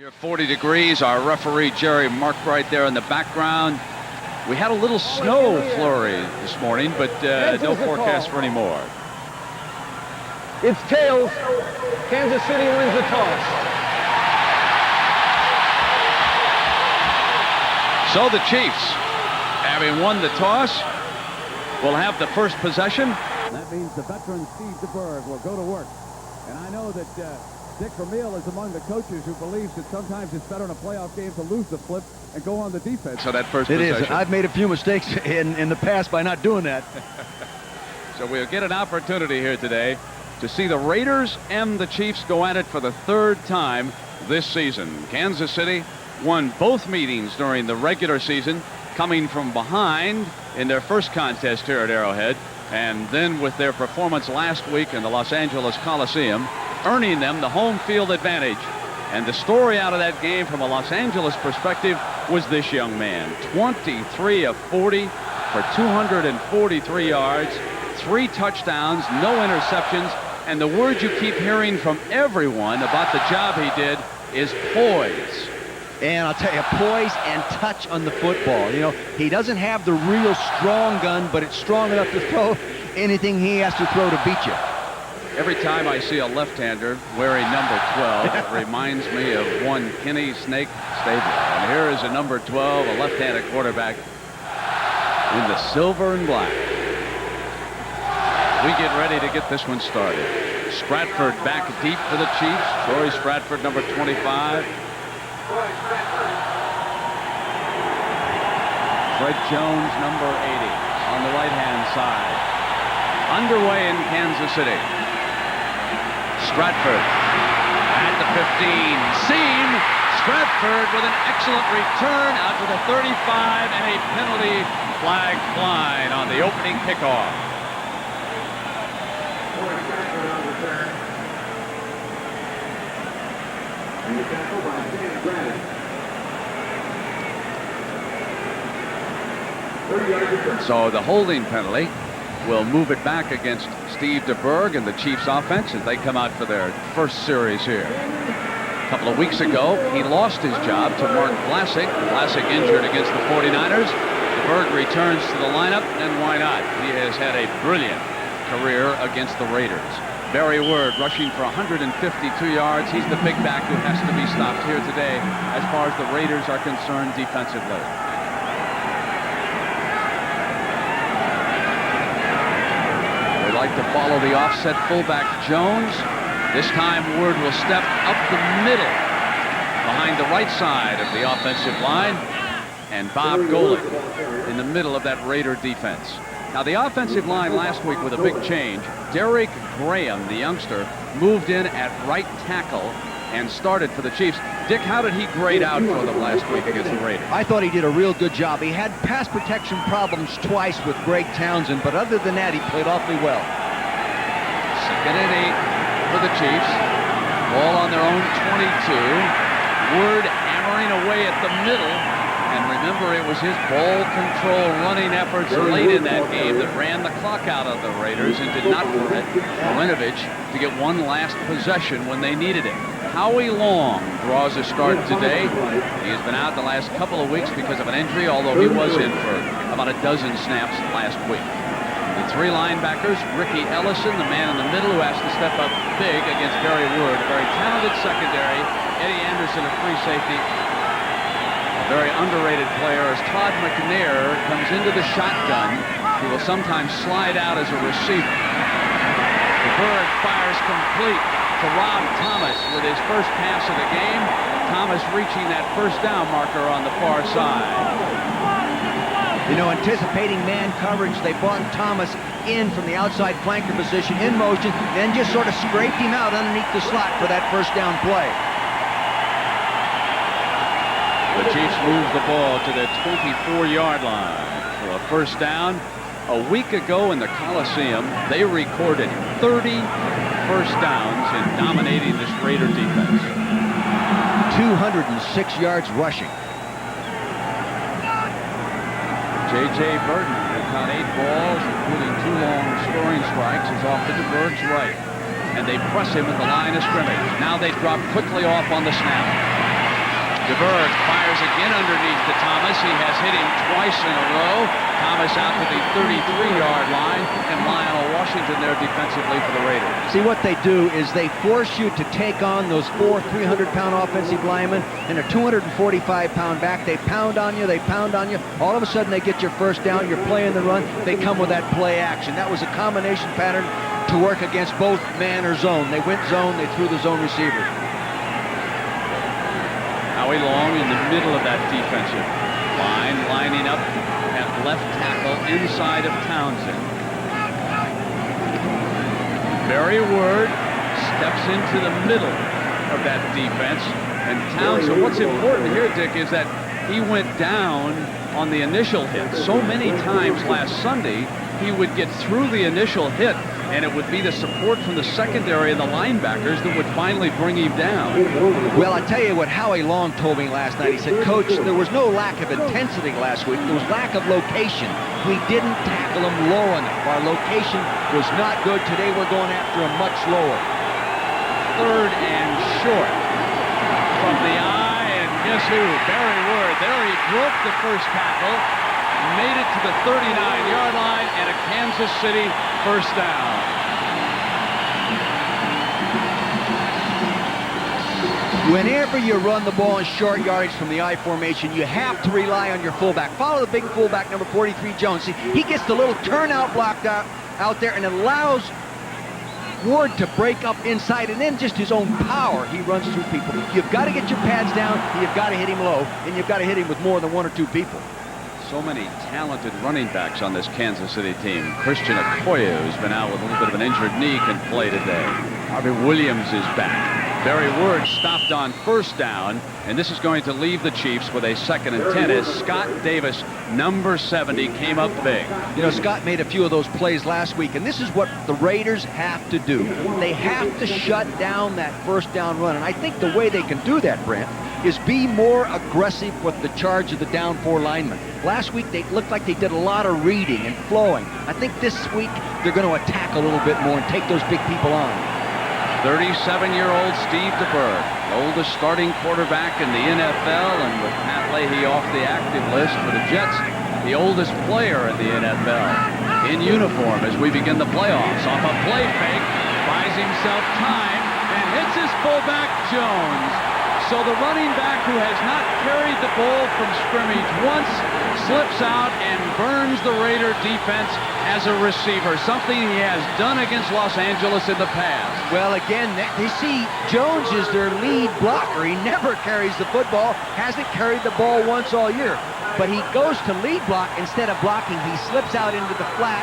Here 40 degrees. Our referee Jerry marked right there in the background. We had a little snow flurry this morning, but no forecast for any more. It's tails. Kansas City wins the toss. So the Chiefs, having won the toss, will have the first possession. That means the veteran Steve DeBerg will go to work. And I know that Dick Vermeil is among the coaches who believes that sometimes it's better in a playoff game to lose the flip and go on the defense. So that first It possession. is. I've made a few mistakes in the past by not doing that. So we'll get an opportunity here today to see the Raiders and the Chiefs go at it for the third time this season. Kansas City won both meetings during the regular season, coming from behind in their first contest here at Arrowhead, and then with their performance last week in the Los Angeles Coliseum, earning them the home field advantage. And the story out of that game from a Los Angeles perspective was this young man. 23 of 40 for 243 yards, 3 touchdowns, no interceptions, and the word you keep hearing from everyone about the job he did is poise. And I'll tell you, poise and touch on the football. You know, he doesn't have the real strong gun, but it's strong enough to throw anything he has to throw to beat you. Every time I see a left-hander wearing number 12, it reminds me of one Kenny Snake Stabler. And here is a number 12, a left-handed quarterback in the silver and black. We get ready to get this one started. Stratford back deep for the Chiefs. Troy Stratford, number 25. Fred Jones, number 80, on the right-hand side. Underway in Kansas City. Stratford at the 15. Seen. Stratford with an excellent return out to the 35 and a penalty flag flying on the opening kickoff. So the holding penalty will move it back against Steve DeBerg and the Chiefs offense as they come out for their first series here. A couple of weeks ago, he lost his job to Mark Vlasic. Vlasic injured against the 49ers. DeBerg returns to the lineup, and why not? He has had a brilliant career against the Raiders. Barry Word rushing for 152 yards. He's the big back who has to be stopped here today as far as the Raiders are concerned defensively. They like to follow the offset fullback Jones. This time Word will step up the middle behind the right side of the offensive line, and Bob Golick in the middle of that Raider defense. Now the offensive line last week with a big change. Derek Graham, the youngster, moved in at right tackle and started for the Chiefs. Dick, how did he grade out for them last week against the Raiders? I thought he did a real good job. He had pass protection problems twice with Greg Townsend, but other than that, he played awfully well. 2nd and 8 for the Chiefs. Ball on their own 22. Word hammering away at the middle. And remember, it was his ball control running efforts late in that game that ran the clock out of the Raiders and did not permit Marinovich to get one last possession when they needed it. Howie Long draws a start today. He has been out the last couple of weeks because of an injury, although he was in for about a dozen snaps last week. The 3 linebackers, Ricky Ellison, the man in the middle who has to step up big against Barry Word. A very talented secondary. Eddie Anderson, a free safety. Very underrated player as Todd McNair comes into the shotgun. He will sometimes slide out as a receiver. DeBerg fires complete to Rob Thomas with his first pass of the game. Thomas reaching that first down marker on the far side. You know, anticipating man coverage, they brought Thomas in from the outside flanker position in motion, then just sort of scraped him out underneath the slot for that first down play. The Chiefs move the ball to the 24-yard line for a first down. A week ago in the Coliseum, they recorded 30 first downs in dominating this Raider defense. 206 yards rushing. J.J. Burton has caught 8 balls, including 2 long scoring strikes, is off to DeBerg's right. And they press him at the line of scrimmage. Now they drop quickly off on the snap. DeBerg fires again underneath to Thomas. He has hit him twice in a row. Thomas out to the 33-yard line, and Lionel Washington there defensively for the Raiders. See, what they do is they force you to take on those 4 300-pound offensive linemen and a 245-pound back. They pound on you, they pound on you. All of a sudden, they get your first down. You're playing the run. They come with that play action. That was a combination pattern to work against both man or zone. They went zone, they threw the zone receiver. Howie Long in the middle of that defensive line, lining up at left tackle inside of Townsend. Barry Word steps into the middle of that defense, and Townsend, what's important here, Dick, is that he went down on the initial hit. So many times last Sunday, he would get through the initial hit, and it would be the support from the secondary and the linebackers that would finally bring him down. Well, I tell you what Howie Long told me last night. He said, Coach, there was no lack of intensity last week. There was lack of location. We didn't tackle him low enough. Our location was not good. Today we're going after him much lower. 3rd and short from the eye, and guess who? Barry Word. There he broke the first tackle, made it to the 39-yard line, and a Kansas City first down. Whenever you run the ball in short yardage from the I formation, you have to rely on your fullback. Follow the big fullback, number 43, Jones. See, he gets the little turnout block out there and allows Ward to break up inside, and then just his own power, he runs through people. You've got to get your pads down, you've got to hit him low, and you've got to hit him with more than 1 or 2 people. So many talented running backs on this Kansas City team. Christian Okoye, who's been out with a little bit of an injured knee, can play today. Harvey Williams is back. Barry Word stopped on first down, and this is going to leave the Chiefs with a 2nd and 10 as Scott Davis, number 70, came up big. You know, Scott made a few of those plays last week, and this is what the Raiders have to do. They have to shut down that first down run, and I think the way they can do that, Brent, is be more aggressive with the charge of the down 4 linemen. Last week, they looked like they did a lot of reading and flowing. I think this week, they're going to attack a little bit more and take those big people on. 37-year-old Steve DeBerg, oldest starting quarterback in the NFL, and with Pat Leahy off the active list for the Jets, the oldest player in the NFL. In uniform as we begin the playoffs. Off a play fake, buys himself time, and hits his fullback, Jones. So the running back who has not carried the ball from scrimmage once slips out and burns the Raider defense as a receiver, something he has done against Los Angeles in the past. Well, again, they see Jones is their lead blocker. He never carries the football, hasn't carried the ball once all year. But he goes to lead block instead of blocking. He slips out into the flat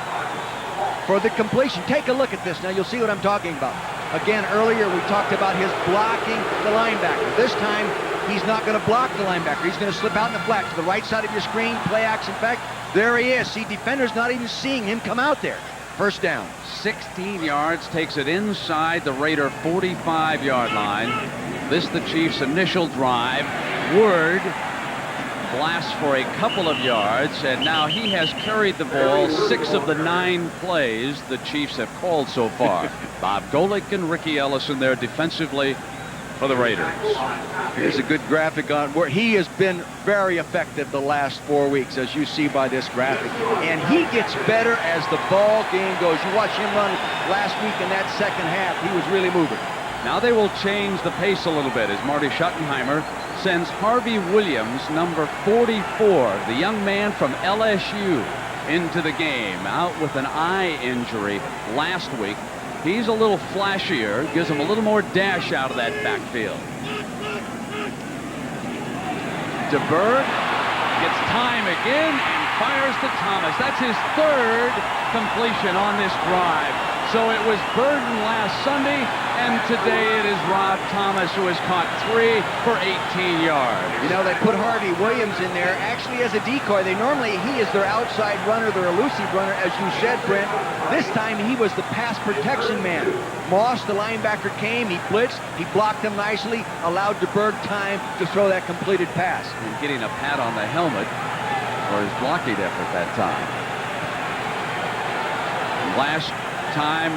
for the completion. Take a look at this. Now, you'll see what I'm talking about. Again, earlier we talked about his blocking the linebacker. This time, he's not going to block the linebacker. He's going to slip out in the flat to the right side of your screen, play action back. There he is. See, defender's not even seeing him come out there. First down. 16 yards, takes it inside the Raider 45-yard line. This the Chiefs' initial drive. Word blasts for a couple of yards, and now he has carried the ball 6 of the 9 plays the Chiefs have called so far. Bob Golick and Ricky Ellison there defensively for the Raiders. Here's a good graphic on where he has been very effective the last 4 weeks, as you see by this graphic. And he gets better as the ball game goes. You watch him run last week in that second half, he was really moving. Now they will change the pace a little bit as Marty Schottenheimer sends Harvey Williams, number 44, the young man from LSU, into the game, out with an eye injury last week. He's a little flashier, gives him a little more dash out of that backfield. DeBerg gets time again and fires to Thomas. That's his 3rd completion on this drive. So it was Burden last Sunday, and today it is Rob Thomas who has caught 3 for 18 yards. You know, they put Harvey Williams in there actually as a decoy. He is their outside runner, their elusive runner, as you said, Brent. This time he was the pass protection man. Moss, the linebacker, came, he blitzed, he blocked him nicely, allowed DeBerg time to throw that completed pass. And getting a pat on the helmet for his blocking effort that time. Last time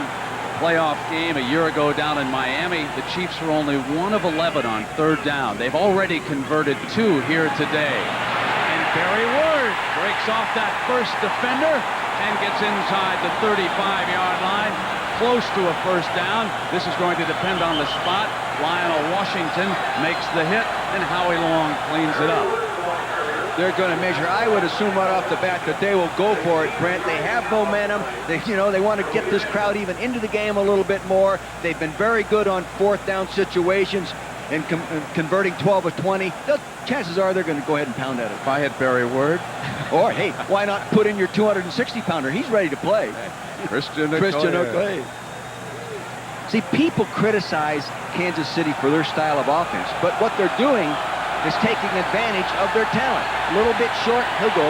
playoff game a year ago down in Miami, the Chiefs were only 1 of 11 on 3rd down. They've already converted 2 here today. And Barry Ward breaks off that first defender and gets inside the 35-yard line, close to a 1st down. This is going to depend on the spot. Lionel Washington makes the hit, and Howie Long cleans it up. They're going to measure. I would assume right off the bat that they will go for it, Brent. They have momentum. They want to get this crowd even into the game a little bit more. They've been very good on 4th down situations and converting 12 of 20. Chances are they're going to go ahead and pound at it. If I had Barry Word. Or, hey, why not put in your 260-pounder? He's ready to play. Christian Okoye. See, people criticize Kansas City for their style of offense, but what they're doing is taking advantage of their talent. A little bit short, he'll go.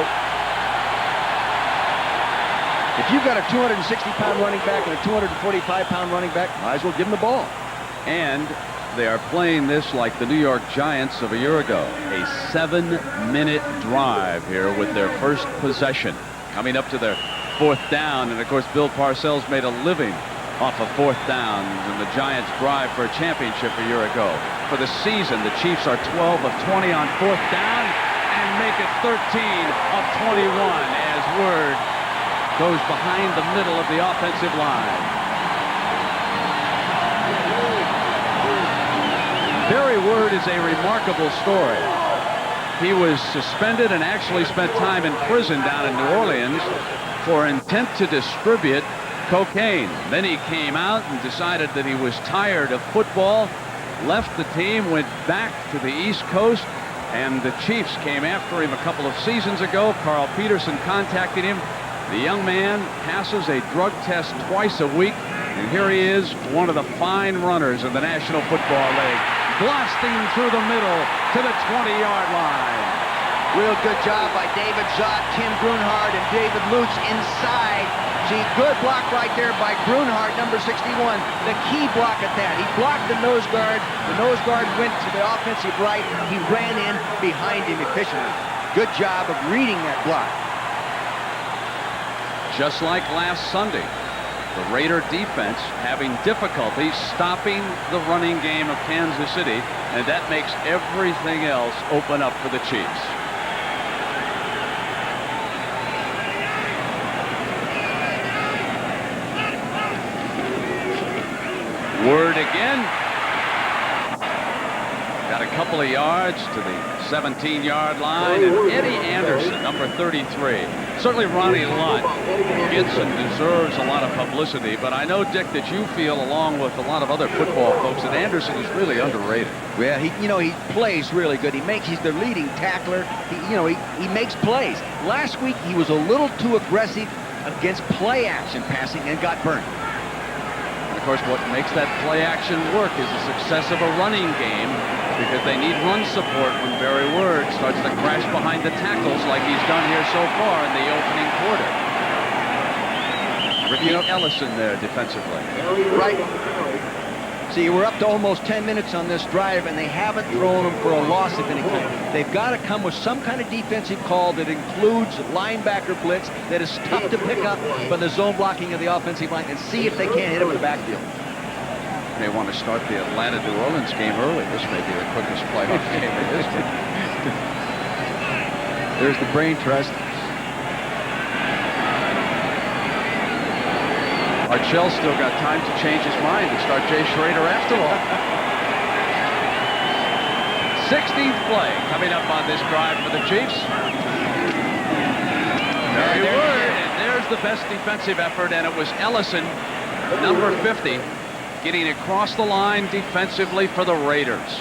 If you've got a 260-pound running back and a 245-pound running back, might as well give him the ball. And they are playing this like the New York Giants of a year ago. A 7-minute drive here with their first possession. Coming up to their 4th down, and of course Bill Parcells made a living off of 4th downs in the Giants' drive for a championship a year ago. For the season, the Chiefs are 12 of 20 on 4th down and make it 13 of 21 as Word goes behind the middle of the offensive line. Barry Word is a remarkable story. He was suspended and actually spent time in prison down in New Orleans for intent to distribute cocaine. Then he came out and decided that he was tired of football, left the team, went back to the East Coast, and the Chiefs came after him a couple of seasons ago. Carl Peterson contacted him. The young man passes a drug test twice a week, and here he is, one of the fine runners in the National Football League, blasting through the middle to the 20-yard line. Real good job by David Zott, Tim Grunhard, and David Lutz inside. See, good block right there by Grunhard, number 61. The key block at that. He blocked the nose guard. The nose guard went to the offensive right. He ran in behind him efficiently. Good job of reading that block. Just like last Sunday, the Raider defense having difficulty stopping the running game of Kansas City, and that makes everything else open up for the Chiefs. Word again. Got a couple of yards to the 17-yard line. And Eddie Anderson, number 33. Certainly Ronnie Lott gets and deserves a lot of publicity, but I know, Dick, that you feel, along with a lot of other football folks, that Anderson is really underrated. Well, he plays really good. He's their leading tackler. He makes plays. Last week he was a little too aggressive against play action passing and got burned. Of course, what makes that play action work is the success of a running game, because they need run support when Barry Word starts to crash behind the tackles like he's done here so far in the opening quarter. Ricky Ellison there defensively. Right. See, we're up to almost 10 minutes on this drive, and they haven't thrown them for a loss of any kind. They've got to come with some kind of defensive call that includes linebacker blitz that is tough to pick up by the zone blocking of the offensive line, and see if they can't hit him in the backfield. They want to start the Atlanta-New Orleans game early. This may be the quickest playoff game in history. There's the brain trust. Archell's still got time to change his mind and start Jay Schrader after all. 16th play coming up on this drive for the Chiefs. Very Word, and there's the best defensive effort, and it was Ellison, number 50, getting across the line defensively for the Raiders.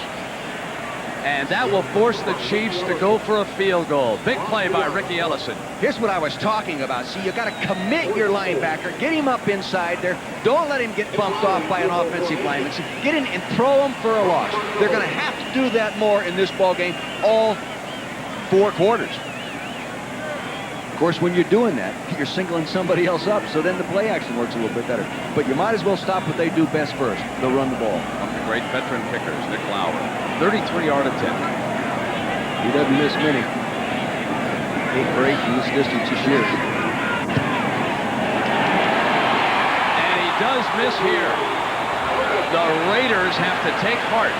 And that will force the Chiefs to go for a field goal. Big play by Ricky Ellison. Here's what I was talking about. See, you got to commit your linebacker, get him up inside there. Don't let him get bumped off by an offensive lineman. See, get in and throw him for a loss. They're going to have to do that more in this ball game, all 4 quarters. Of course, when you're doing that, you're singling somebody else up, so then the play action works a little bit better. But you might as well stop what they do best first. They'll run the ball. One of the great veteran kickers, Nick Lauer. 33-yard attempt. He doesn't miss many. 8 for 8 from this distance this year. And he does tackles miss here. The Raiders have to take heart.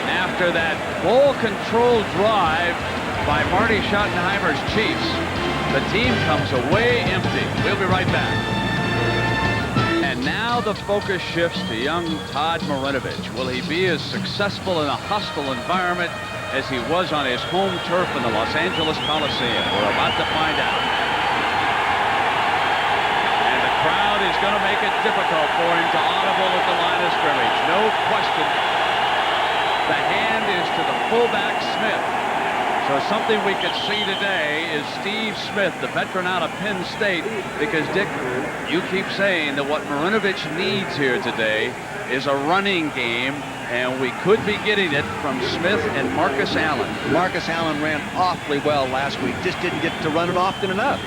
After that ball control drive by Marty Schottenheimer's Chiefs, the team comes away empty. We'll be right back. And now the focus shifts to young Todd Marinovich. Will he be as successful in a hostile environment as he was on his home turf in the Los Angeles Coliseum? We're about to find out. And the crowd is going to make it difficult for him to audible at the line of scrimmage. No question. The hand is to the fullback, Smith. So something we could see today is Steve Smith, the veteran out of Penn State, because, Dick, you keep saying that what Marinovich needs here today is a running game, and we could be getting it from Smith and Marcus Allen. Marcus Allen ran awfully well last week, just didn't get to run it often enough.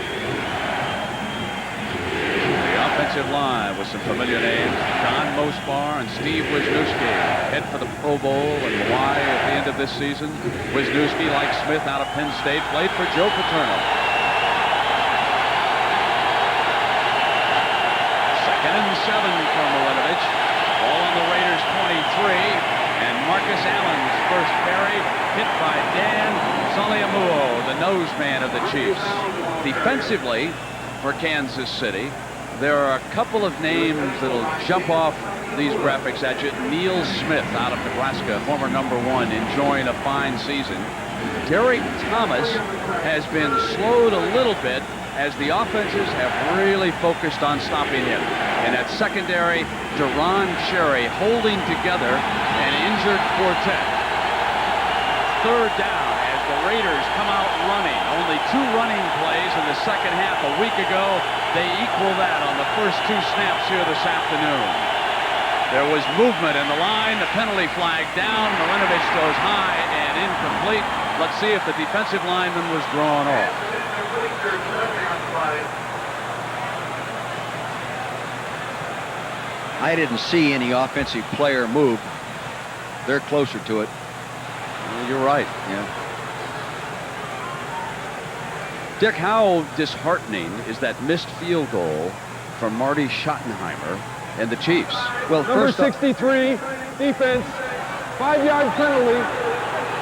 Offensive line with some familiar names, John Mosbar and Steve Wisniewski, head for the Pro Bowl in Hawaii at the end of this season. Wisniewski, like Smith, out of Penn State, played for Joe Paterno. Second and 7 for Marinovich. Ball on the Raiders 23, and Marcus Allen's first carry hit by Dan Saliamuo, the nose man of the Chiefs. Defensively for Kansas City, there are a couple of names that'll jump off these graphics at you. Neil Smith out of Nebraska, former #1, enjoying a fine season. Derek Thomas has been slowed a little bit as the offenses have really focused on stopping him. And at secondary, Deron Cherry holding together an injured quartet. Third down as the Raiders come out running. Only 2 running plays in the second half. A week ago, they equal that on the first 2 snaps here this afternoon. There was movement in the line. The penalty flag down. Marinovich throws high and incomplete. Let's see if the defensive lineman was drawn off. I didn't see any offensive player move. They're closer to it. Well, you're right. Yeah. Dick, how disheartening is that missed field goal from Marty Schottenheimer and the Chiefs? Well, number 63, defense, 5-yard penalty,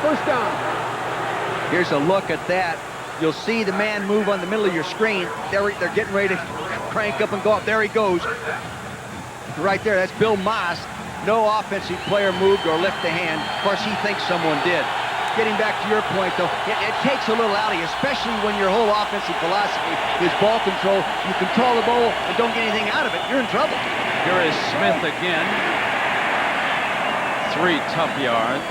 first down. Here's a look at that. You'll see the man move on the middle of your screen. They're getting ready to crank up and go up. There he goes. Right there, that's Bill Moss. No offensive player moved or lifted a hand. Of course, he thinks someone did. Getting back to your point, though, it takes a little out of you, especially when your whole offensive philosophy is ball control. You control the ball and don't get anything out of it, you're in trouble. Here is Smith again. 3 tough yards.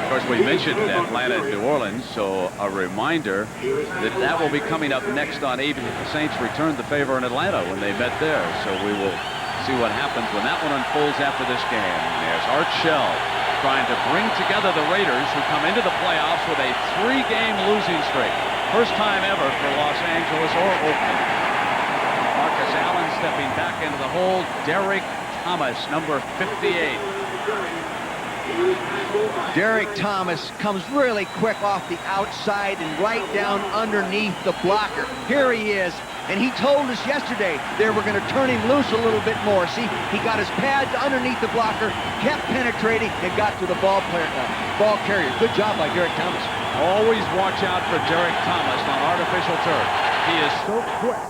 Of course, we mentioned Atlanta and New Orleans, so a reminder that will be coming up next on ABC. The Saints returned the favor in Atlanta when they met there, so we will see what happens when that one unfolds after this game. There's Art Shell trying to bring together the Raiders, who come into the playoffs with a 3-game losing streak. First time ever for Los Angeles or Oakland. Marcus Allen stepping back into the hole. Derek Thomas, number 58. Derek Thomas comes really quick off the outside and right down underneath the blocker. Here he is. And he told us yesterday they were going to turn him loose a little bit more. See, he got his pads underneath the blocker, kept penetrating, and got to the ball carrier. Good job by Derek Thomas. Always watch out for Derek Thomas on artificial turf. He is so quick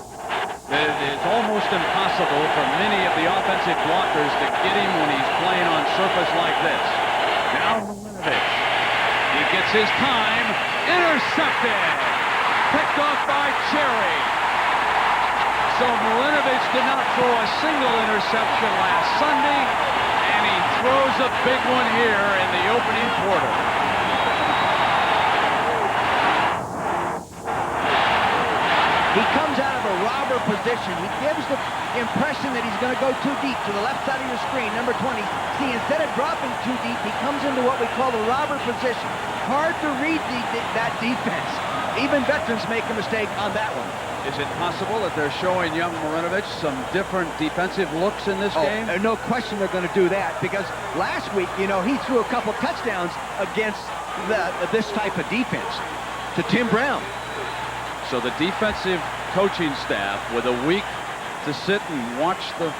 that it is almost impossible for many of the offensive blockers to get him when he's playing on surface like this. Now Marinovich. He gets his time. Intercepted. Picked off by Cherry. So Marinovich did not throw a single interception last Sunday, and he throws a big one here in the opening quarter. He comes out of a robber position. He gives the impression that he's going to go too deep to the left side of your screen, number 20. See, instead of dropping too deep, he comes into what we call the robber position. Hard to read that defense. Even veterans make a mistake on that one. Is it possible that they're showing young Marinovich some different defensive looks in this game? No question they're going to do that, because last week, you know, he threw a couple touchdowns against this type of defense to Tim Brown. So the defensive coaching staff, with a week to sit and watch the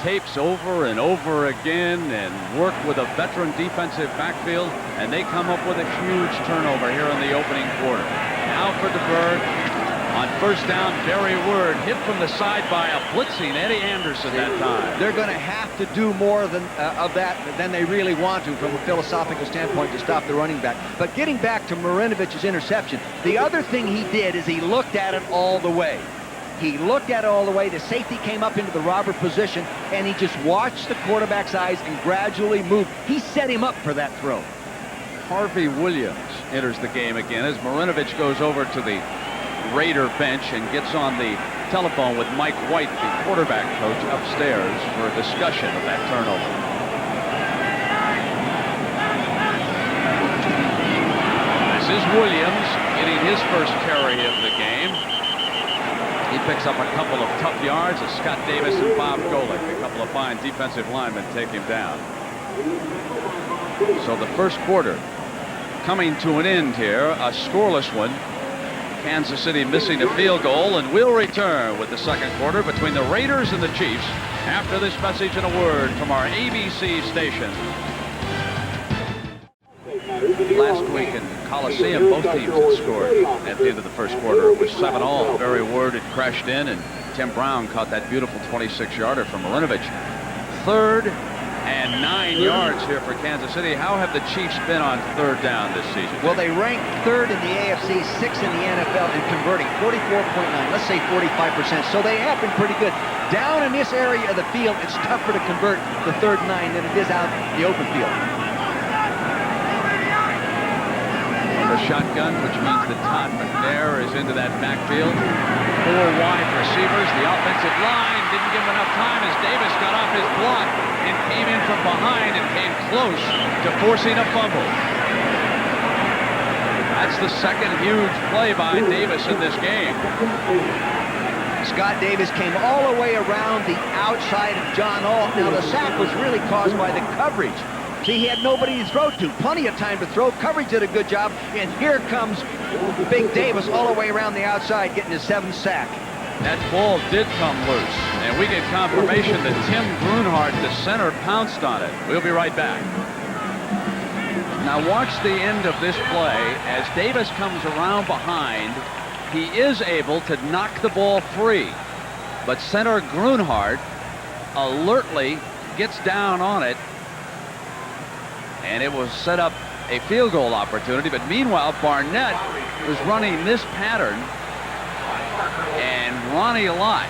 tapes over and over again and work with a veteran defensive backfield, and they come up with a huge turnover here in the opening quarter. Now for DeBerg. On first down, Barry Word hit from the side by a blitzing Eddie Anderson that time. They're going to have to do more of that than they really want to from a philosophical standpoint to stop the running back. But getting back to Marinovic's interception, the other thing he did is he looked at it all the way. He looked at it all the way. The safety came up into the robber position, and he just watched the quarterback's eyes and gradually moved. He set him up for that throw. Harvey Williams enters the game again as Marinovich goes over to the Raider bench and gets on the telephone with Mike White, the quarterback coach, upstairs for a discussion of that turnover. This is Williams getting his first carry of the game. He picks up a couple of tough yards as Scott Davis and Bob Golick, a couple of fine defensive linemen, take him down. So the first quarter coming to an end here, a scoreless one. Kansas City missing a field goal, and we'll return with the second quarter between the Raiders and the Chiefs after this message and a word from our ABC station. Last week in Coliseum, both teams had scored at the end of the first quarter. It was 7-all. Barry Word had crashed in, and Tim Brown caught that beautiful 26-yarder from Marinovich. 3rd and 9 yards here for Kansas City. How have the Chiefs been on third down this season? Well, they rank 3rd in the AFC, 6th in the NFL in converting, 44.9, let's say 45%. So they have been pretty good. Down in this area of the field, it's tougher to convert the 3rd and 9 than it is out in the open field. The shotgun, which means that Todd McNair is into that backfield. 4 wide receivers. The offensive line didn't give him enough time as Davis got off his block and came in from behind and came close to forcing a fumble. That's the second huge play by Davis in this game. Scott Davis came all the way around the outside of John Alt. Now the sack was really caused by the coverage. See, he had nobody to throw to. Plenty of time to throw. Coverage did a good job. And here comes Big Davis all the way around the outside, getting his 7th sack. That ball did come loose. And we get confirmation that Tim Grunhardt, the center, pounced on it. We'll be right back. Now watch the end of this play. As Davis comes around behind, he is able to knock the ball free. But center Grunhardt alertly gets down on it. And it will set up a field goal opportunity. But meanwhile, Barnett was running this pattern. And Ronnie Lott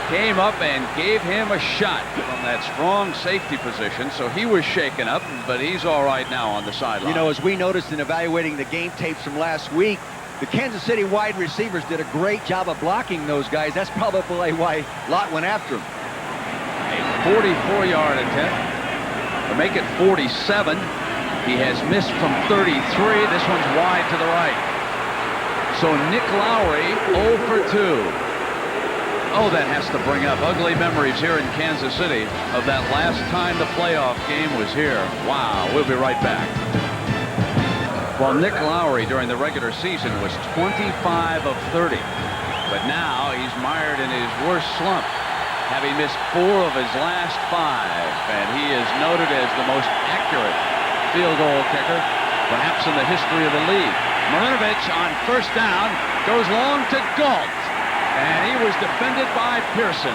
came up and gave him a shot from that strong safety position. So he was shaken up, but he's all right now on the sideline. You know, as we noticed in evaluating the game tapes from last week, the Kansas City wide receivers did a great job of blocking those guys. That's probably why Lott went after him. A 44-yard attempt. To make it 47. He has missed from 33. This one's wide to the right. So Nick Lowry 0 for 2. Oh, that has to bring up ugly memories here in Kansas City of that last time the playoff game was here. Wow, we'll be right back. Well, Nick Lowry during the regular season was 25 of 30. But now he's mired in his worst slump, having missed 4 of his last 5, and he is noted as the most accurate field goal kicker, perhaps in the history of the league. Marinovich on first down goes long to Galt, and he was defended by Pearson.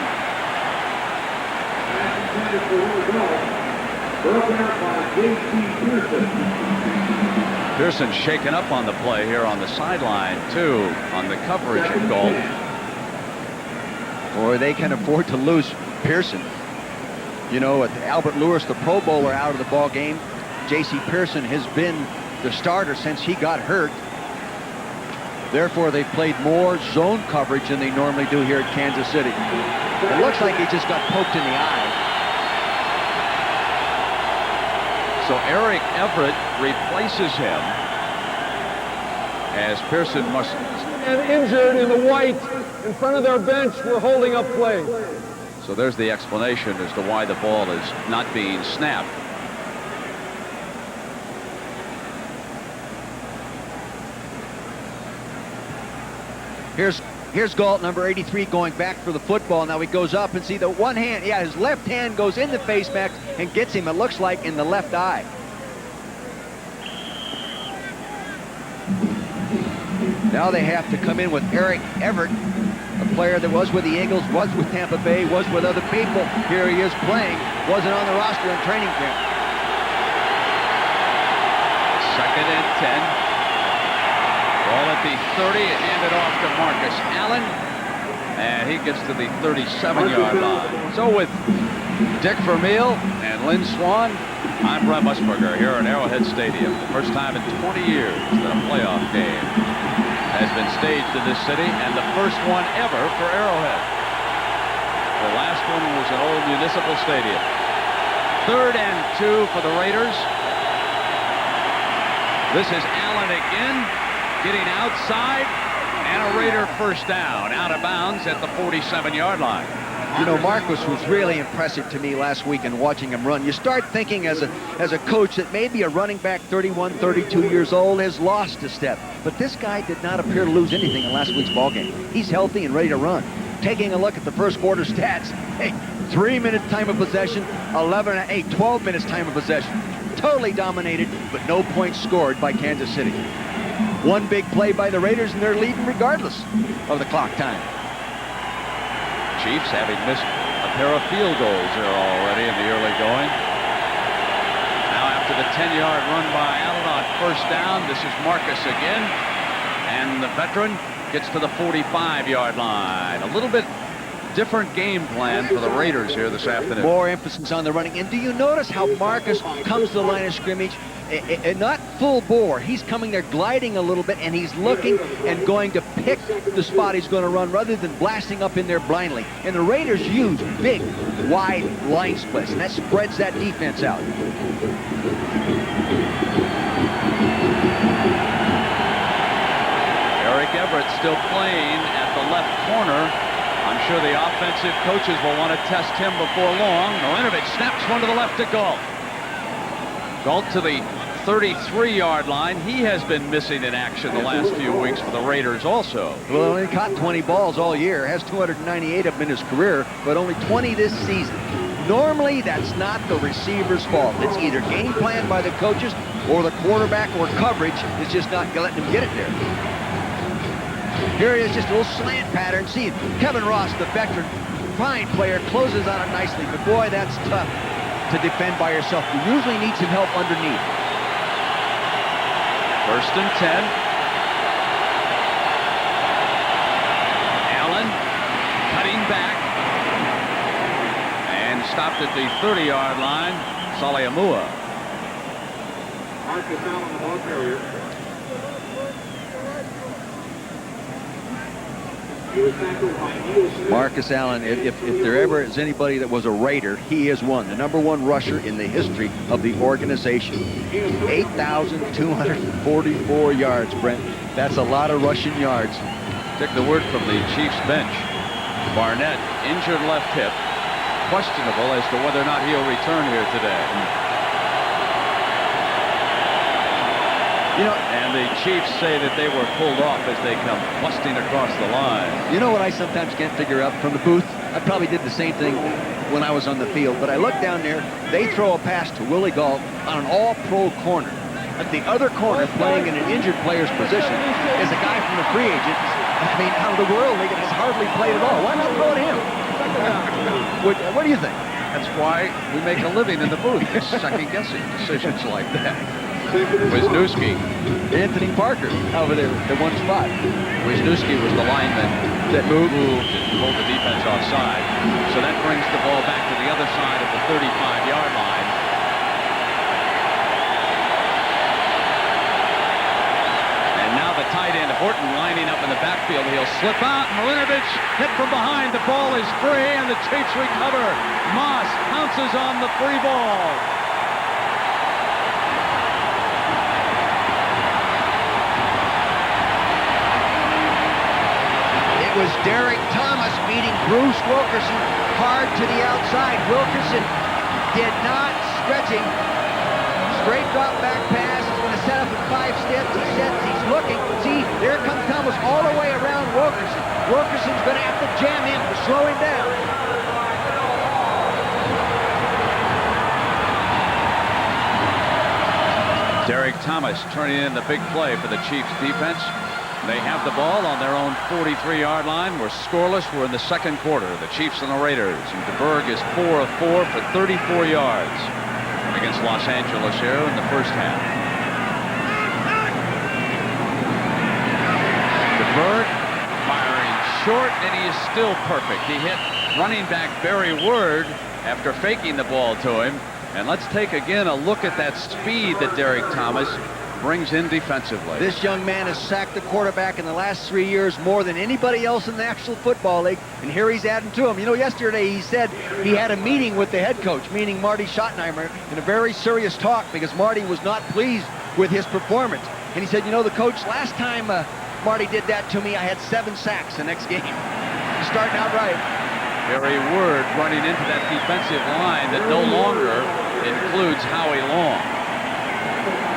Pearson shaken up on the play here on the sideline, too, on the coverage of Galt. Or they can afford to lose Pearson. You know, with Albert Lewis, the Pro Bowler, out of the ball game, J.C. Pearson has been the starter since he got hurt. Therefore, they've played more zone coverage than they normally do here at Kansas City. It looks like he just got poked in the eye. So Eric Everett replaces him as Pearson must... And injured in the white in front of their bench were holding up play. So there's the explanation as to why the ball is not being snapped. Here's Here's Galt, number 83, going back for the football. Now he goes up and see the one hand. Yeah, his left hand goes in the face mask and gets him, it looks like, in the left eye. Now they have to come in with Eric Everett, a player that was with the Eagles, was with Tampa Bay, was with other people. Here he is playing, wasn't on the roster in training camp. 2nd and 10. Ball at the 30, handed off to Marcus Allen, and he gets to the 37-yard line. So with Dick Vermeil and Lynn Swan, I'm Brent Musburger here at Arrowhead Stadium. The first time in 20 years that a playoff game has been staged in this city, and the first one ever for Arrowhead. The last one was an old municipal stadium. 3rd and 2 for the Raiders. This is Allen again, getting outside, and a Raider first down, out of bounds at the 47-yard line. You know, Marcus was really impressive to me last week in watching him run. You start thinking as a coach that maybe a running back 31, 32 years old has lost a step. But this guy did not appear to lose anything in last week's ballgame. He's healthy and ready to run. Taking a look at the first quarter stats, hey, 3 minutes time of possession, 12 minutes time of possession. Totally dominated, but no points scored by Kansas City. One big play by the Raiders, and they're leading regardless of the clock time. Chiefs having missed a pair of field goals there already in the early going. Now after the 10-yard run by Allen on first down, this is Marcus again, and the veteran gets to the 45-yard line. A little bit different game plan for the Raiders here this afternoon. More emphasis on the running. And do you notice how Marcus comes to the line of scrimmage? Not full bore. He's coming there gliding a little bit, and he's looking and going to pick the spot he's going to run rather than blasting up in there blindly. And the Raiders use big, wide line splits, and that spreads that defense out. Eric Everett still playing at the left corner. I'm sure the offensive coaches will want to test him before long. Marinovich snaps one to the left to Galt. Galt to the 33-yard line. He has been missing in action the last few weeks for the Raiders also. Well, he caught 20 balls all year, has 298 of them in his career, but only 20 this season. Normally, that's not the receiver's fault. It's either game plan by the coaches or the quarterback or coverage is just not letting him get it there. Here he is, just a little slant pattern. See, Kevin Ross, the veteran, fine player, closes on it nicely, but boy, that's tough to defend by yourself. You usually need some help underneath. 1st and 10. Allen cutting back and stopped at the 30-yard line. Saleamua. Marcus Allen, the ball carrier. Marcus Allen, if there ever is anybody that was a Raider, he is one. The #1 rusher in the history of the organization. 8,244 yards, Brent. That's a lot of rushing yards. Take the word from the Chiefs bench. Barnett, injured left hip. Questionable as to whether or not he'll return here today. You know, and the Chiefs say that they were pulled off as they come busting across the line. You know what I sometimes can't figure out from the booth? I probably did the same thing when I was on the field, but I look down there, they throw a pass to Willie Galt on an all-pro corner. At the other corner, playing in an injured player's position, is a guy from the free agent. I mean, out of the World League, and has hardly played at all. Why not throw it to him? What do you think? That's why we make a living in the booth, second-guessing decisions like that. Wisniewski. Anthony Parker over there at one spot. Wisniewski was the lineman that moved and pulled the defense offside. So that brings the ball back to the other side of the 35-yard line. And now the tight end, Horton, lining up in the backfield. He'll slip out. Marinovich hit from behind. The ball is free, and the Chiefs recover. Moss pounces on the free ball. Was Derek Thomas beating Bruce Wilkerson hard to the outside. Wilkerson did not stretch him. Straight drop back pass is going to set up in 5 steps. He sets, he's looking. See, there comes Thomas all the way around Wilkerson. Wilkerson's going to have to jam him to slow him down. Derek Thomas turning in the big play for the Chiefs defense. They have the ball on their own 43-yard line. We're scoreless. We're in the second quarter. The Chiefs and the Raiders. And DeBerg is 4 of 4 for 34 yards against Los Angeles here in the first half. DeBerg firing short, and he is still perfect. He hit running back Barry Word after faking the ball to him. And let's take again a look at that speed that Derek Thomas brings in defensively. This young man has sacked the quarterback in the last 3 years more than anybody else in the National Football League, and here he's adding to him. You know, yesterday he said he had a meeting with the head coach, meaning Marty Schottenheimer, in a very serious talk because Marty was not pleased with his performance. And he said, you know, the coach, last time Marty did that to me, I had 7 sacks the next game. He's starting out right. Barry Word running into that defensive line that no longer includes Howie Long.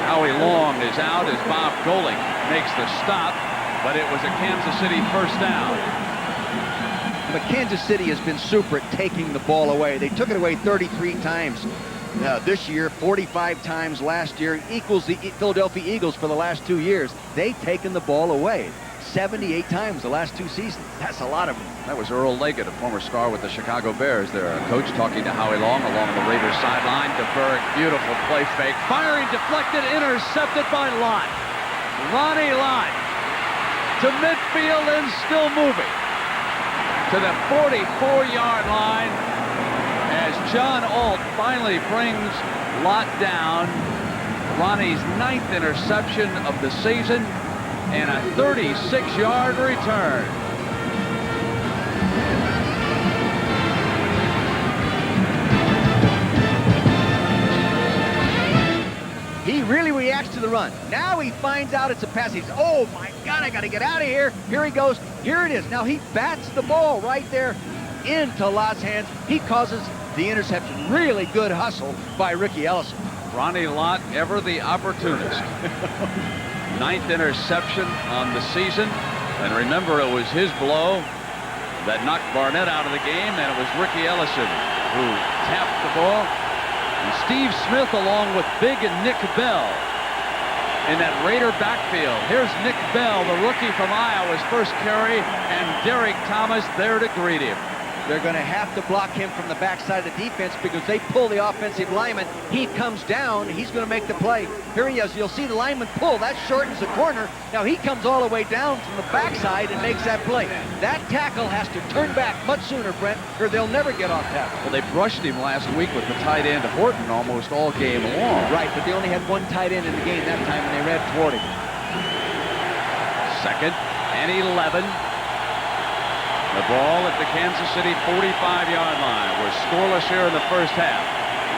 Howie Long is out as Bob Golick makes the stop, but it was a Kansas City first down. But Kansas City has been super at taking the ball away. They took it away 33 times this year, 45 times last year, equals the Philadelphia Eagles for the last 2 years. They've taken the ball away 78 times the last 2 seasons. That's a lot of them. That was Earl Leggett, a former star with the Chicago Bears there. A coach talking to Howie Long along the Raiders sideline. DeBerg, beautiful play fake. Firing, deflected, intercepted by Lott. Ronnie Lott to midfield and still moving to the 44-yard line as John Alt finally brings Lott down. Ronnie's 9th interception of the season and a 36-yard return. He really reacts to the run. Now he finds out it's a pass. He's, oh my God, I got to get out of here. Here he goes. Here it is. Now he bats the ball right there into Lott's hands. He causes the interception. Really good hustle by Ricky Ellison. Ronnie Lott, ever the opportunist. 9th interception on the season. And remember, it was his blow that knocked Barnett out of the game, and it was Ricky Ellison who tapped the ball. And Steve Smith along with big Nick Bell in that Raider backfield. Here's Nick Bell, the rookie from Iowa's first carry, and Derek Thomas there to greet him. They're going to have to block him from the backside of the defense because they pull the offensive lineman. He comes down. He's going to make the play. Here he is. You'll see the lineman pull. That shortens the corner. Now he comes all the way down from the backside and makes that play. That tackle has to turn back much sooner, Brent, or they'll never get off tackle. Well, they brushed him last week with the tight end Horton almost all game long. Right, but they only had 1 tight end in the game that time, and they ran toward him. 2nd and 11. The ball at the Kansas City 45-yard line. We're scoreless here in the first half.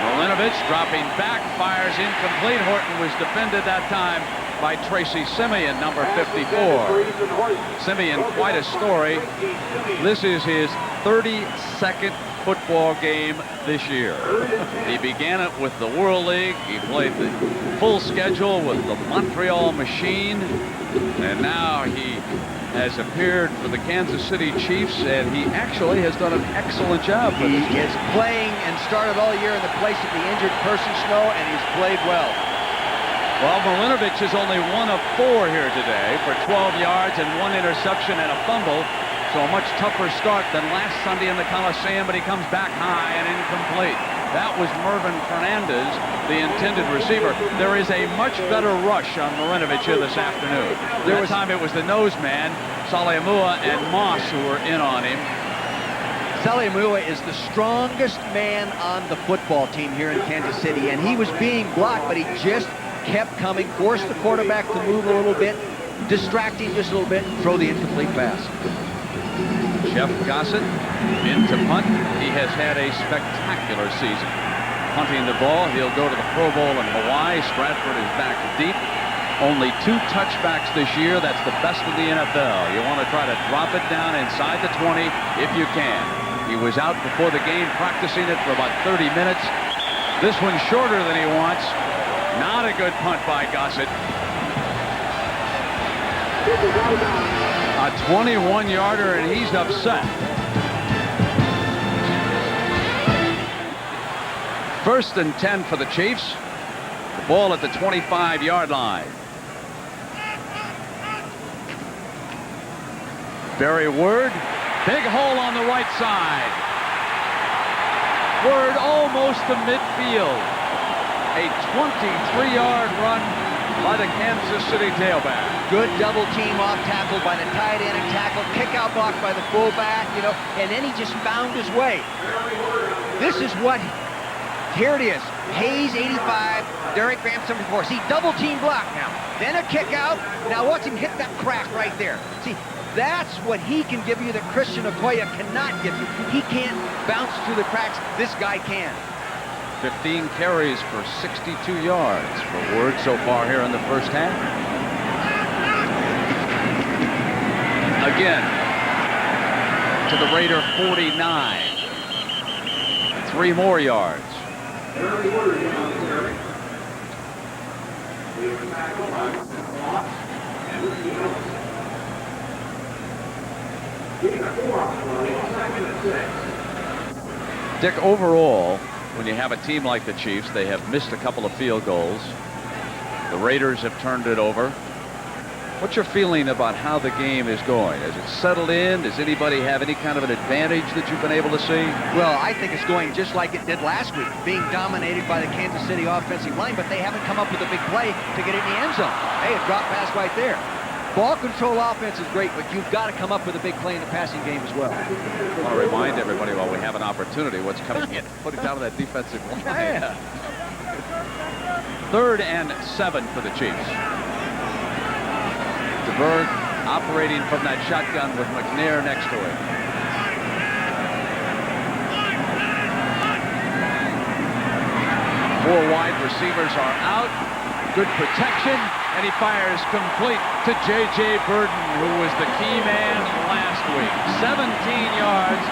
Marinovich dropping back, fires incomplete. Horton was defended that time by Tracy Simeon, number 54. Simeon, quite a story. This is his 32nd football game this year. He began it with the World League. He played the full schedule with the Montreal Machine. And now he has appeared for the Kansas City Chiefs, and he actually has done an excellent job. He is playing and started all year in the place of the injured person, Snow, and he's played well. Well, Marinovich is only 1 of 4 here today for 12 yards and 1 interception and a fumble. So a much tougher start than last Sunday in the Coliseum, but he comes back high and incomplete. That was Mervin Fernandez, the intended receiver. There is a much better rush on Marinovich here this afternoon. This time it was the nose man, Saleamua and Moss, who were in on him. Saleamua is the strongest man on the football team here in Kansas City, and he was being blocked, but he just kept coming, forced the quarterback to move a little bit, distracting just a little bit, and throw the incomplete pass. Jeff Gossett into punt. He has had a spectacular season. Punting the ball, he'll go to the Pro Bowl in Hawaii. Stratford is back deep. Only 2 touchbacks this year. That's the best of the NFL. You want to try to drop it down inside the 20 if you can. He was out before the game practicing it for about 30 minutes. This one's shorter than he wants. Not a good punt by Gossett. A 21-yarder, and he's upset. First and 10 for the Chiefs. The ball at the 25-yard line. Barry Word. Big hole on the right side. Word almost to midfield. A 23-yard run by the Kansas City tailback. Good double team off tackle by the tight end and tackle. Kick out block by the fullback, and then he just found his way. This is what, here it is. Hayes, 85, Derek Graham, 74. See, double team block now. Then a kick out. Now watch him hit that crack right there. See, that's what he can give you that Christian Okoye cannot give you. He can't bounce through the cracks. This guy can. 15 carries for 62 yards for Word so far here in the first half. Again to the Raider 49. 3 more yards. Dick, overall, when you have a team like the Chiefs, they have missed a couple of field goals. The Raiders have turned it over. What's your feeling about how the game is going? Has it settled in? Does anybody have any kind of an advantage that you've been able to see? Well, I think it's going just like it did last week, being dominated by the Kansas City offensive line, but they haven't come up with a big play to get in the end zone. Hey, a drop pass right there. Ball control offense is great, but you've got to come up with a big play in the passing game as well. I want to remind everybody while we have an opportunity what's coming in. Putting down that defensive line. Yeah. 3rd and 7 for the Chiefs. DeBerg operating from that shotgun with McNair next to him. Four wide receivers are out. Good protection, and he fires complete to J.J. Burden, who was the key man last week. 17 yards.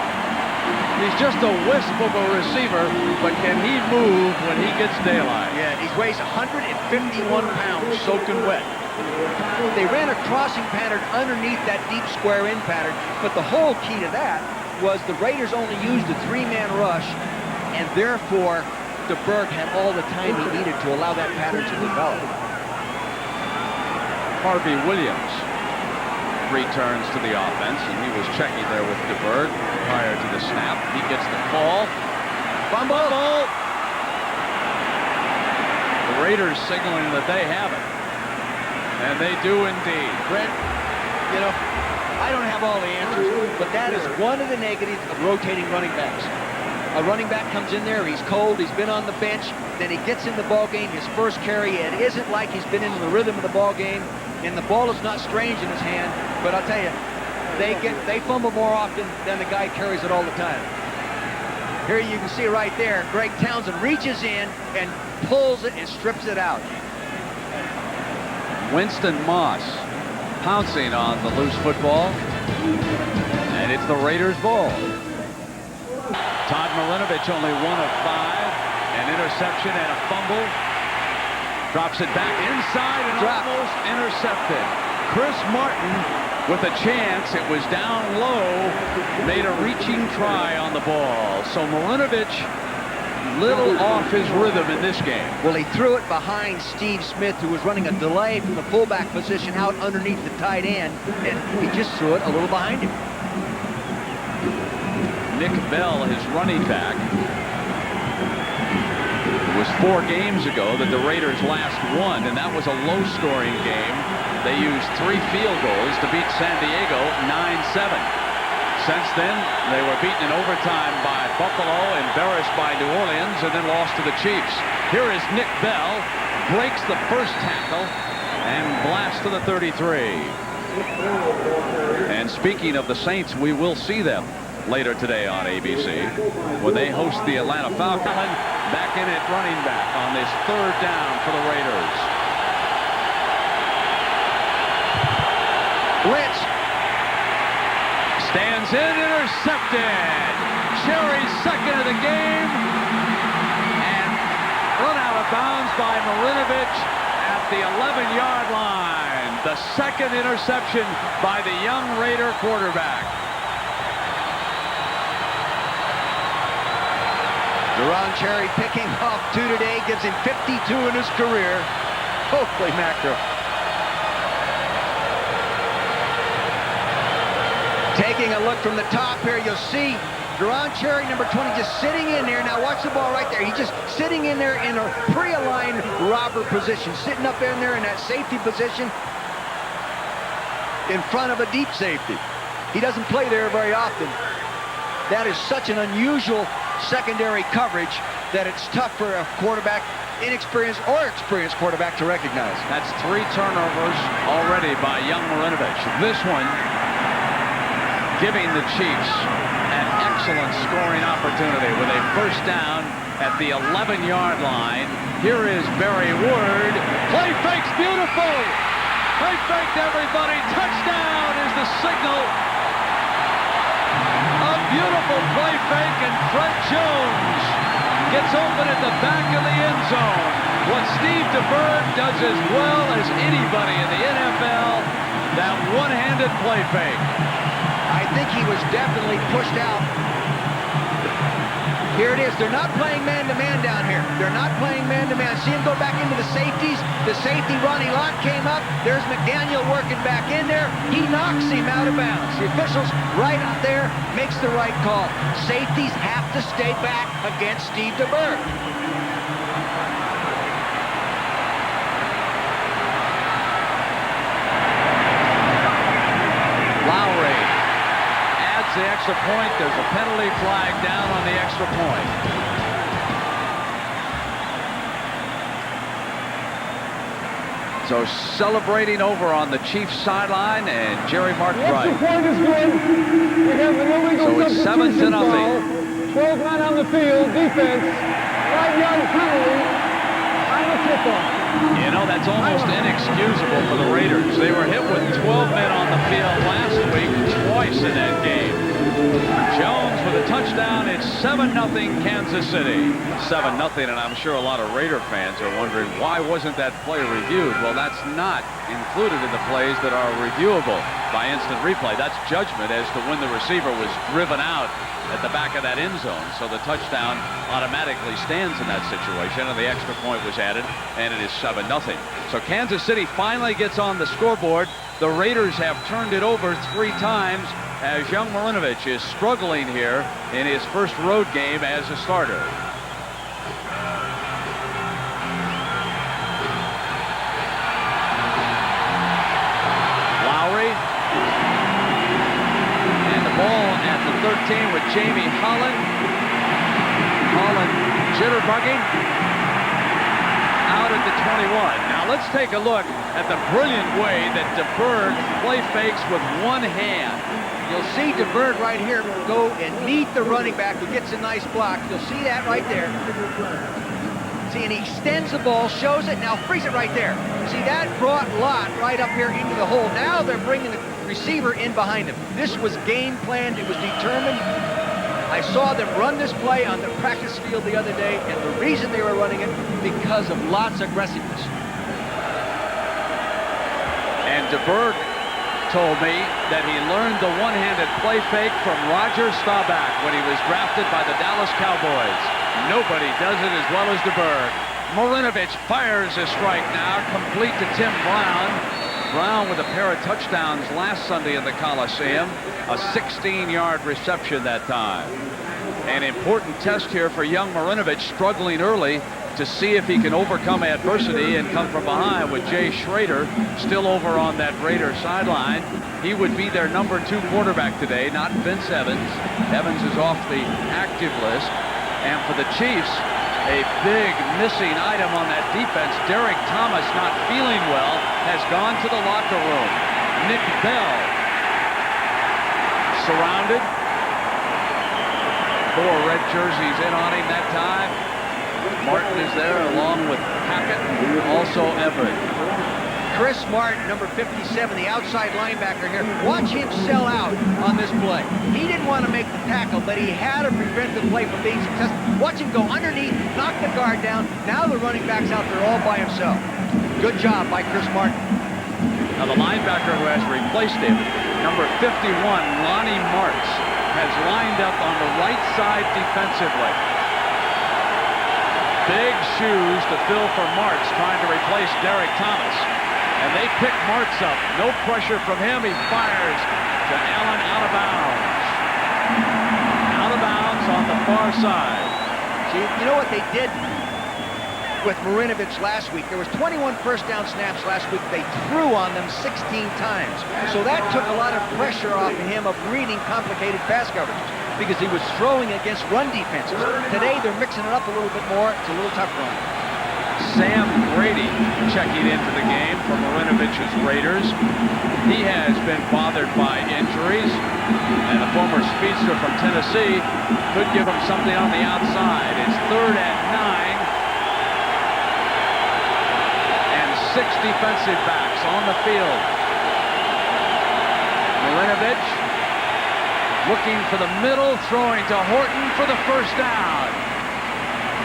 He's just a wisp of a receiver, but can he move when he gets daylight? Yeah, he weighs 151 pounds, soaking wet. They ran a crossing pattern underneath that deep square in pattern, but the whole key to that was the Raiders only used a 3-man rush, and therefore DeBerg had all the time he needed to allow that pattern to develop. Harvey Williams returns to the offense, and he was checking there with DeBerg prior to the snap. He gets the call. Fumble! The Raiders signaling that they have it. And they do indeed. Brent, I don't have all the answers, but that is one of the negatives of rotating running backs. A running back comes in there, he's cold, he's been on the bench, then he gets in the ball game, his first carry, it isn't like he's been into the rhythm of the ball game, and the ball is not strange in his hand, but I'll tell you, they fumble more often than the guy carries it all the time. Here you can see right there, Greg Townsend reaches in and pulls it and strips it out. Winston Moss pouncing on the loose football, and it's the Raiders' ball. Todd Marinovich only 1 of 5, an interception and a fumble. Drops it back inside and almost intercepted. Chris Martin with a chance. It was down low, made a reaching try on the ball. So Marinovich little off his rhythm in this game. Well, he threw it behind Steve Smith, who was running a delay from the fullback position out underneath the tight end, and he just threw it a little behind him. Nick Bell, his running back. It was 4 games ago that the Raiders last won, and that was a low-scoring game. They used 3 field goals to beat San Diego 9-7. Since then, they were beaten in overtime by Buffalo, embarrassed by New Orleans, and then lost to the Chiefs. Here is Nick Bell, breaks the first tackle, and blasts to the 33. And speaking of the Saints, we will see them later today on ABC when they host the Atlanta Falcons. Back in at running back on this 3rd down for the Raiders. Blitz. Stands in, intercepted. Cherry's second of the game. And run out of bounds by Marinovich at the 11-yard line. The second interception by the young Raider quarterback. Deron Cherry picking off 2 today, gives him 52 in his career. Holy mackerel. Taking a look from the top here, you'll see Deron Cherry, number 20, just sitting in there. Now watch the ball right there. He's just sitting in there in a pre-aligned robber position, sitting up in there in that safety position in front of a deep safety. He doesn't play there very often. That is such an unusual secondary coverage that it's tough for a quarterback, inexperienced or experienced quarterback, to recognize. That's 3 turnovers already by young Marinovich. This one giving the Chiefs an excellent scoring opportunity with a first down at the 11-yard line. Here is Barry Ward. Play fake's beautiful. Play fake, everybody. Touchdown is the signal. A beautiful play fake, and Fred Jones gets open at the back of the end zone. What Steve DeBerg does as well as anybody in the NFL, that one-handed play fake. I think he was definitely pushed out. Here it is. They're not playing man-to-man down here. They're not playing man-to-man. See him go back into the safeties. The safety, Ronnie Lott, came up. There's McDaniel working back in there. He knocks him out of bounds. The officials right out there makes the right call. Safeties have to stay back against Steve DeBerg. The extra point. There's a penalty flag down on the extra point. So celebrating over on the Chiefs sideline, and Jerry marked right. The point is good. We have an illegal So it's 7-0. 12 men on the field. Defense. 5-yard penalty on the kickoff. You know, that's almost inexcusable for the Raiders. They were hit with 12 men on the field last week, twice in that game. Jones with a touchdown. It's 7-0 Kansas City. 7-0, and I'm sure a lot of Raider fans are wondering, why wasn't that play reviewed? Well, that's not included in the plays that are reviewable by instant replay. That's judgment as to when the receiver was driven out at the back of that end zone. So the touchdown automatically stands in that situation, and the extra point was added, and it is 7-0. So Kansas City finally gets on the scoreboard. The Raiders have turned it over 3 times as young Marinovich is struggling here in his first road game as a starter. Lowry. And the ball at the 13 with Jamie Holland. Holland jitterbugging. Out at the 21. Now let's take a look at the brilliant way that DeBerg play fakes with one hand. You'll see DeBerg right here go and meet the running back who gets a nice block. You'll see that right there. See, and he extends the ball, shows it, now frees it right there. See, that brought Lott right up here into the hole. Now they're bringing the receiver in behind him. This was game planned. It was determined. I saw them run this play on the practice field the other day, and the reason they were running it, because of Lott's aggressiveness. And DeBerg told me that he learned the one-handed play fake from Roger Staubach when he was drafted by the Dallas Cowboys. Nobody does it as well as DeBerg. Marinovich fires a strike now, complete to Tim Brown. Brown with a pair of touchdowns last Sunday in the Coliseum. A 16-yard reception that time. An important test here for young Marinovich, struggling early to see if he can overcome adversity and come from behind with Jay Schrader still over on that Raider sideline. He would be their number 2 quarterback today, not Vince Evans. Evans is off the active list. And for the Chiefs, a big missing item on that defense. Derek Thomas, not feeling well, has gone to the locker room. Nick Bell surrounded. 4 red jerseys in on him that time. Martin is there along with Hackett, also Everett. Chris Martin, number 57, the outside linebacker here. Watch him sell out on this play. He didn't want to make the tackle, but he had to prevent the play from being successful. Watch him go underneath, knock the guard down. Now the running back's out there all by himself. Good job by Chris Martin. Now the linebacker who has replaced him, number 51, Lonnie Martz, has lined up on the right side defensively. Big shoes to fill for Martz, trying to replace Derek Thomas. And they pick Martz up. No pressure from him. He fires to Allen out of bounds. Out of bounds on the far side. See, you know what they did with Marinovich last week? There was 21 first down snaps last week. They threw on them 16 times. So that took a lot of pressure off of him of reading complicated pass coverages because he was throwing against run defenses. Today, they're mixing it up a little bit more. It's a little tougher on him. Sam Brady checking into the game for Marinovich's Raiders. He has been bothered by injuries, and the former speedster from Tennessee could give him something on the outside. It's 3rd and 9. 6 defensive backs on the field. Marinovich looking for the middle, throwing to Horton for the first down.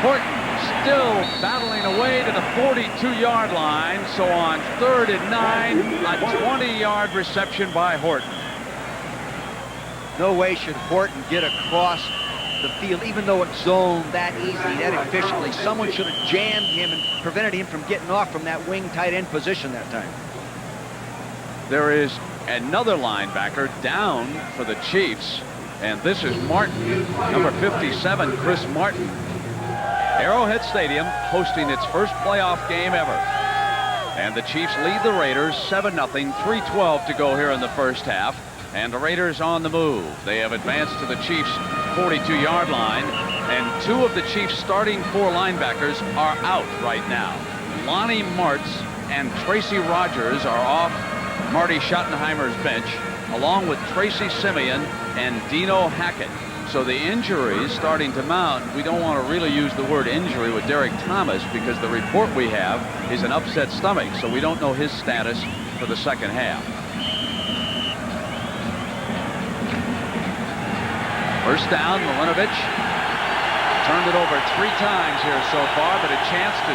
Horton still battling away to the 42-yard line, so on 3rd and 9, a 20-yard reception by Horton. No way should Horton get across the field, even though it's zoned that easily, that efficiently. Someone should have jammed him and prevented him from getting off from that wing tight end position that time. There is another linebacker down for the Chiefs, and this is Martin, number 57, Chris Martin. Arrowhead Stadium hosting its first playoff game ever. And the Chiefs lead the Raiders 7-0, 3:12 to go here in the first half. And the Raiders on the move. They have advanced to the Chiefs' 42-yard line, and 2 of the Chiefs' starting 4 linebackers are out right now. Lonnie Martz and Tracy Rogers are off Marty Schottenheimer's bench, along with Tracy Simeon and Dino Hackett. So the injuries starting to mount. We don't want to really use the word injury with Derek Thomas because the report we have is an upset stomach, so we don't know his status for the second half. First down, Marinovich turned it over 3 times here so far, but a chance to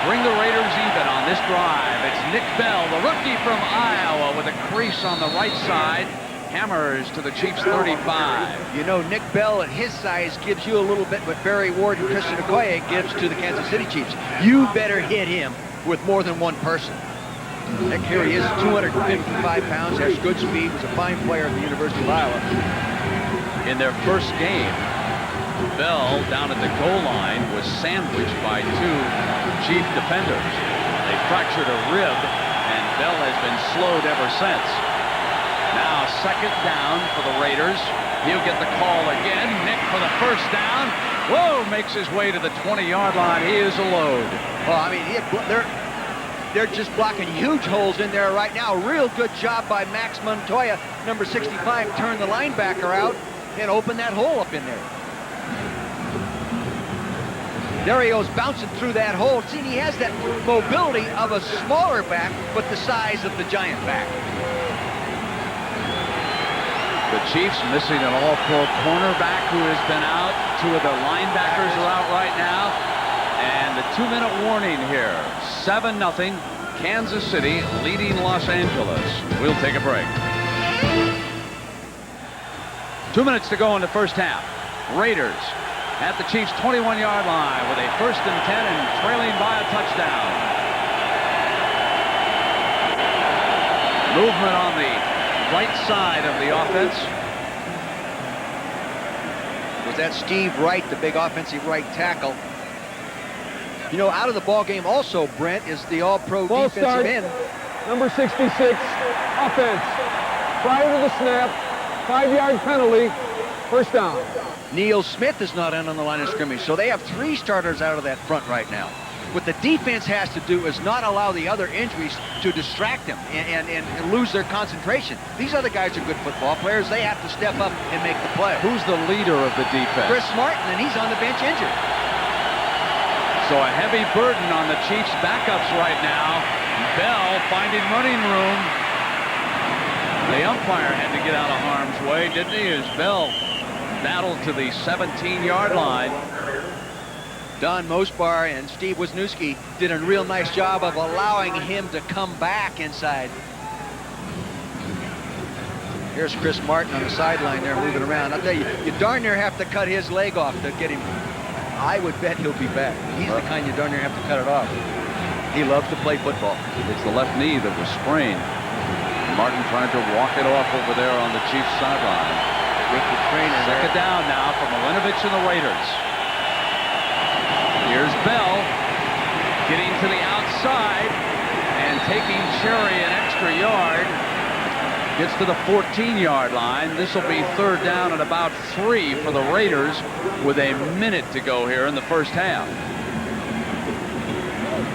bring the Raiders even on this drive. It's Nick Bell, the rookie from Iowa, with a crease on the right side. Hammers to the Chiefs' 35. You know, Nick Bell at his size gives you a little bit what Barry Ward and Christian Okoye gives to the Kansas City Chiefs. You better hit him with more than one person. Nick, here he is, 255 pounds, has good speed, was a fine player at the University of Iowa. In their first game, Bell down at the goal line was sandwiched by 2 Chief defenders. They fractured a rib, and Bell has been slowed ever since. Now 2nd down for the Raiders. He'll get the call again. Nick for the first down. Whoa, makes his way to the 20-yard line. He is a load. Well, I mean, they're just blocking huge holes in there right now. Real good job by Max Montoya, number 65, turned the linebacker out and open that hole up in there. There he goes, bouncing through that hole. See, he has that mobility of a smaller back, but the size of the giant back. The Chiefs missing an all-pro cornerback who has been out. 2 of their linebackers are out right now. And the 2-minute warning here. 7-0, Kansas City leading Los Angeles. We'll take a break. 2 minutes to go in the first half. Raiders at the Chiefs' 21-yard line with a 1st and 10 and trailing by a touchdown. Movement on the right side of the offense. Was that Steve Wright, the big offensive right tackle? You know, out of the ball game also, Brent, is the all-pro defensive end. Number 66, offense. Prior to the snap, 5-yard penalty, first down. Neil Smith is not in on the line of scrimmage, so they have 3 starters out of that front right now. What the defense has to do is not allow the other injuries to distract them and lose their concentration. These other guys are good football players. They have to step up and make the play. Who's the leader of the defense? Chris Martin, and he's on the bench injured. So a heavy burden on the Chiefs' backups right now. Bell finding running room. The umpire had to get out of harm's way, didn't he? As Bell battled to the 17-yard line. Don Mosbar and Steve Wisniewski did a real nice job of allowing him to come back inside. Here's Chris Martin on the sideline there moving around. I'll tell you, you darn near have to cut his leg off to get him. I would bet he'll be back. He's the kind you darn near have to cut it off. He loves to play football. It's the left knee that was sprained. Martin trying to walk it off over there on the Chiefs sideline. With the trainer. Second down now for Milinovich and the Raiders. Here's Bell getting to the outside and taking Cherry an extra yard. Gets to the 14-yard line. This will be third down at about 3 for the Raiders with a minute to go here in the first half.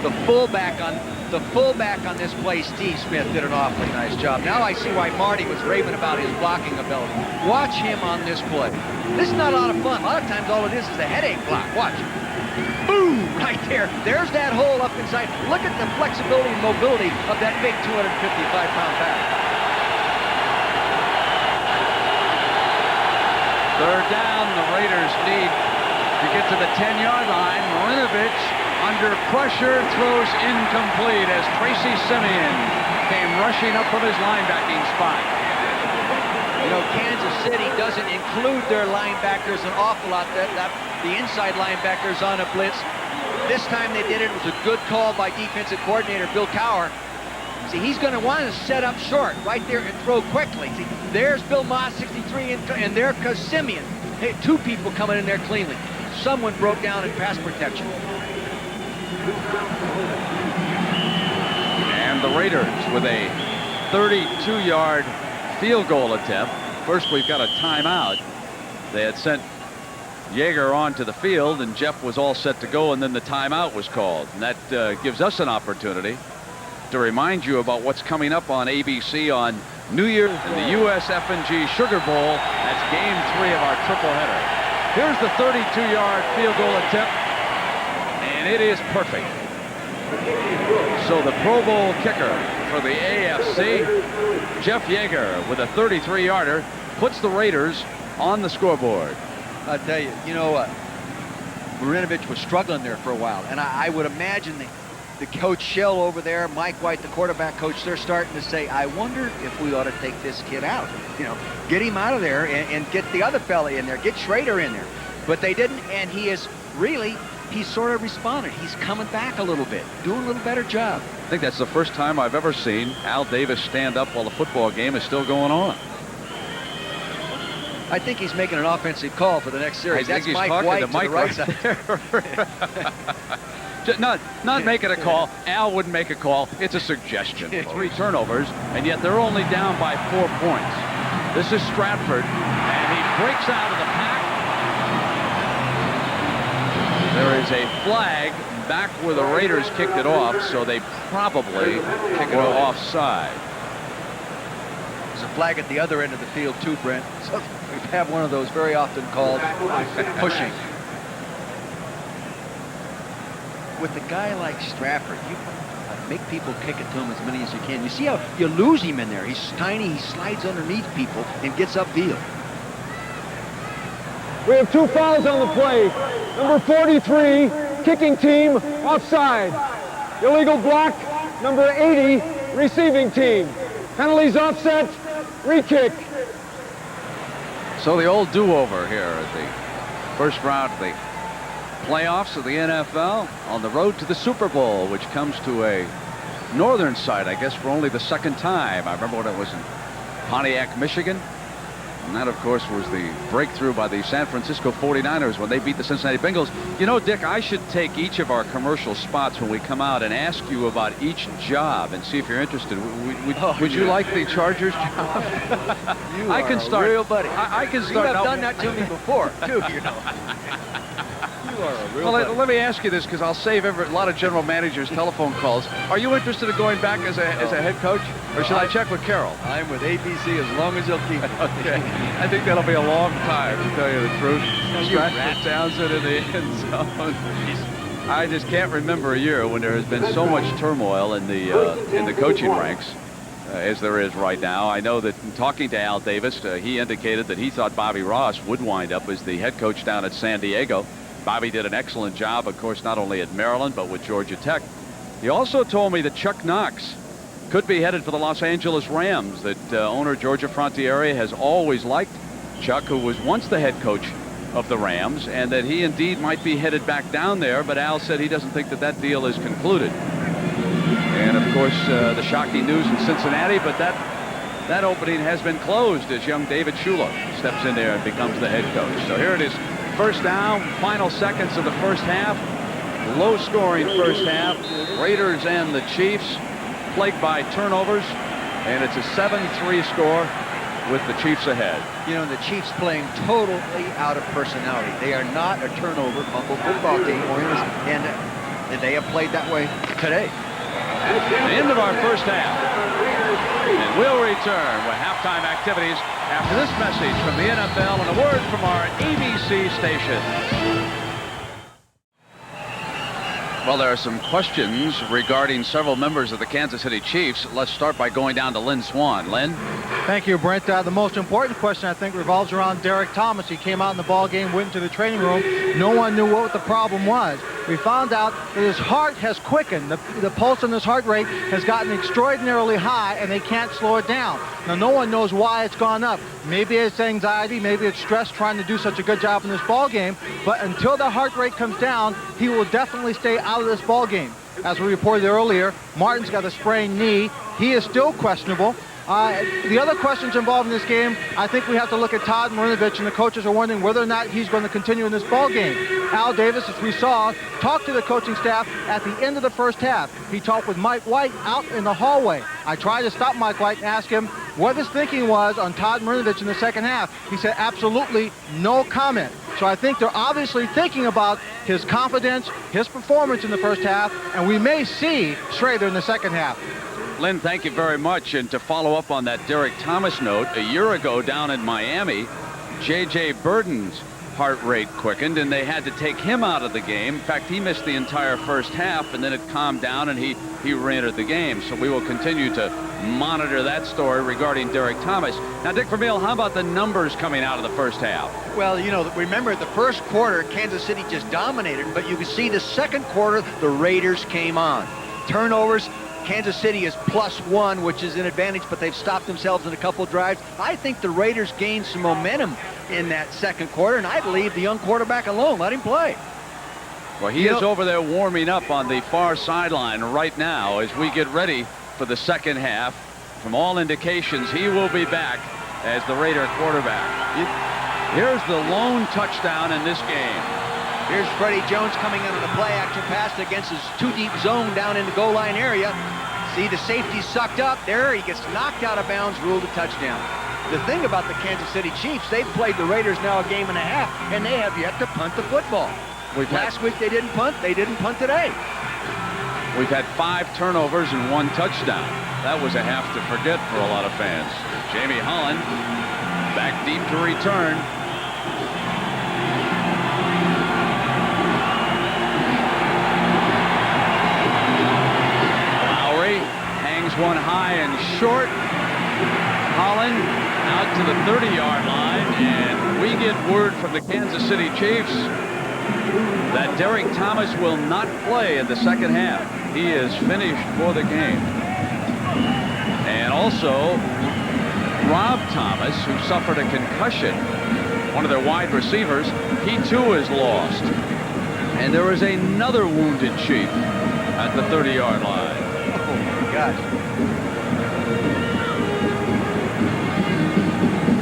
The fullback on this play, Steve Smith, did an awfully nice job. Now I see why Marty was raving about his blocking ability. Watch him on this play. This is not a lot of fun. A lot of times all it is a headache block. Watch. Boom! Right there. There's that hole up inside. Look at the flexibility and mobility of that big 255-pound back. Third down, the Raiders need to get to the 10-yard line. Milinovich under pressure throws incomplete as Tracy Simeon came rushing up from his linebacking spot. You know, Kansas City doesn't include their linebackers an awful lot. The inside linebackers on a blitz. This time they did it. It was a good call by defensive coordinator Bill Cowher. See, he's going to want to set up short right there and throw quickly. See, there's Bill Moss, 63, and there goes Simeon. Hey, 2 people coming in there cleanly. Someone broke down in pass protection. And the Raiders with a 32-yard field goal attempt. First, we've got a timeout. They had sent Yeager onto the field, and Jeff was all set to go, and then the timeout was called. And that gives us an opportunity to remind you about what's coming up on ABC on New Year's in the USF&G Sugar Bowl. That's game 3 of our triple header. Here's the 32-yard field goal attempt, and it is perfect. So the Pro Bowl kicker for the AFC, Jeff Yeager, with a 33-yarder, puts the Raiders on the scoreboard. I'll tell you, you know, Marinovich was struggling there for a while, and I would imagine the coach Shell over there, Mike White, the quarterback coach, they're starting to say, I wonder if we ought to take this kid out. You know, get him out of there and get the other fella in there, get Schrader in there. But they didn't, and he's sort of responded. He's coming back a little bit, doing a little better job. I think that's the first time I've ever seen Al Davis stand up while the football game is still going on. I think he's making an offensive call for the next series. That's Mike White to the right side. Not making a call. Al wouldn't make a call. It's a suggestion. 3 turnovers, and yet they're only down by 4 points. This is Stratford, and he breaks out of the pack. There is a flag back where the Raiders kicked it off, so they probably kick it offside. There's a flag at the other end of the field too, Brent. So we have one of those very often called pushing. With a guy like Stratford, you make people kick it to him as many as you can. You see how you lose him in there. He's tiny, he slides underneath people and gets upfield. We have 2 fouls on the play. Number 43, kicking team, offside. Illegal block, number 80, receiving team. Penalties offset, re-kick. So the old do-over here at the first round of the playoffs of the NFL on the road to the Super Bowl, which comes to a northern side, I guess, for only the 2nd time. I remember when it was in Pontiac, Michigan. And that, of course, was the breakthrough by the San Francisco 49ers when they beat the Cincinnati Bengals. You know, Dick, I should take each of our commercial spots when we come out and ask you about each job and see if you're interested. Would you like the Chargers job? I can start. A real buddy. I can start. You have done that to me before, too, you know. You are a real buddy. Let me ask you this, because I'll save a lot of general managers' telephone calls. Are you interested in going back as a head coach, or should I check with Carroll? I'm with ABC as long as you'll keep it. Okay. I think that'll be a long time, to tell you the truth. Stratford Townsend in the end zone. I just can't remember a year when there has been so much turmoil in the coaching ranks as there is right now. I know that in talking to Al Davis, he indicated that he thought Bobby Ross would wind up as the head coach down at San Diego. Bobby did an excellent job, of course, not only at Maryland, but with Georgia Tech. He also told me that Chuck Knox could be headed for the Los Angeles Rams, that owner Georgia Frontiere has always liked Chuck, who was once the head coach of the Rams, and that he indeed might be headed back down there, but Al said he doesn't think that that deal is concluded. And of course, the shocking news in Cincinnati, but that opening has been closed as young David Shula steps in there and becomes the head coach. So here it is, first down, final seconds of the first half. Low-scoring first half. Raiders and the Chiefs plagued by turnovers, and it's a 7-3 score with the Chiefs ahead. You know, the Chiefs playing totally out of personality. They are not a turnover fumble football team, and they have played that way today. The end of our first half. And we'll return with halftime activities after this message from the NFL and a word from our ABC station. Well, there are some questions regarding several members of the Kansas City Chiefs. Let's start by going down to Lynn Swan. Lynn? Thank you, Brent. The most important question, I think, revolves around Derek Thomas. He came out in the ball game, went into the training room. No one knew what the problem was. We found out that his heart has quickened. The pulse in his heart rate has gotten extraordinarily high, and they can't slow it down. Now, no one knows why it's gone up. Maybe it's anxiety, maybe it's stress trying to do such a good job in this ball game. But until the heart rate comes down, he will definitely stay out of this ball game. As we reported earlier, Martin's got a sprained knee. He is still questionable. The other questions involved in this game, I think we have to look at Todd Marinovich, and the coaches are wondering whether or not he's going to continue in this ball game. Al Davis, as we saw, talked to the coaching staff at the end of the first half. He talked with Mike White out in the hallway. I tried to stop Mike White and ask him what his thinking was on Todd Marinovich in the second half. He said absolutely no comment. So I think they're obviously thinking about his confidence, his performance in the first half, and we may see Schrader in the second half. Lynn, thank you very much. And to follow up on that Derek Thomas note, a year ago down in Miami, J.J. Burden's heart rate quickened, and they had to take him out of the game. In fact, he missed the entire first half, and then it calmed down, and he re-entered the game. So we will continue to monitor that story regarding Derek Thomas. Now, Dick Vermeil, how about the numbers coming out of the first half? Well, you know, remember the first quarter, Kansas City just dominated, but you can see the second quarter, the Raiders came on. Turnovers, Kansas City is +1, which is an advantage, but they've stopped themselves in a couple drives. I think the Raiders gained some momentum in that second quarter, and I'd leave the young quarterback alone. Let him play. Well, he is over there warming up on the far sideline right now as we get ready for the second half. From all indications, he will be back as the Raider quarterback. Here's the lone touchdown in this game. Here's Freddie Jones coming in on a play-action pass against his two-deep zone down in the goal line area. See the safety sucked up there. He gets knocked out of bounds, ruled a touchdown. The thing about the Kansas City Chiefs, they've played the Raiders now a game and a half, and they have yet to punt the football. Last week they didn't punt. They didn't punt today. We've had 5 turnovers and 1 touchdown. That was a half to forget for a lot of fans. Jamie Holland back deep to return. One high and short. Holland out to the 30-yard line, and we get word from the Kansas City Chiefs that Derek Thomas will not play in the second half. He is finished for the game. And also, Rob Thomas, who suffered a concussion, one of their wide receivers, he too is lost. And there is another wounded Chief at the 30-yard line. Oh, my gosh.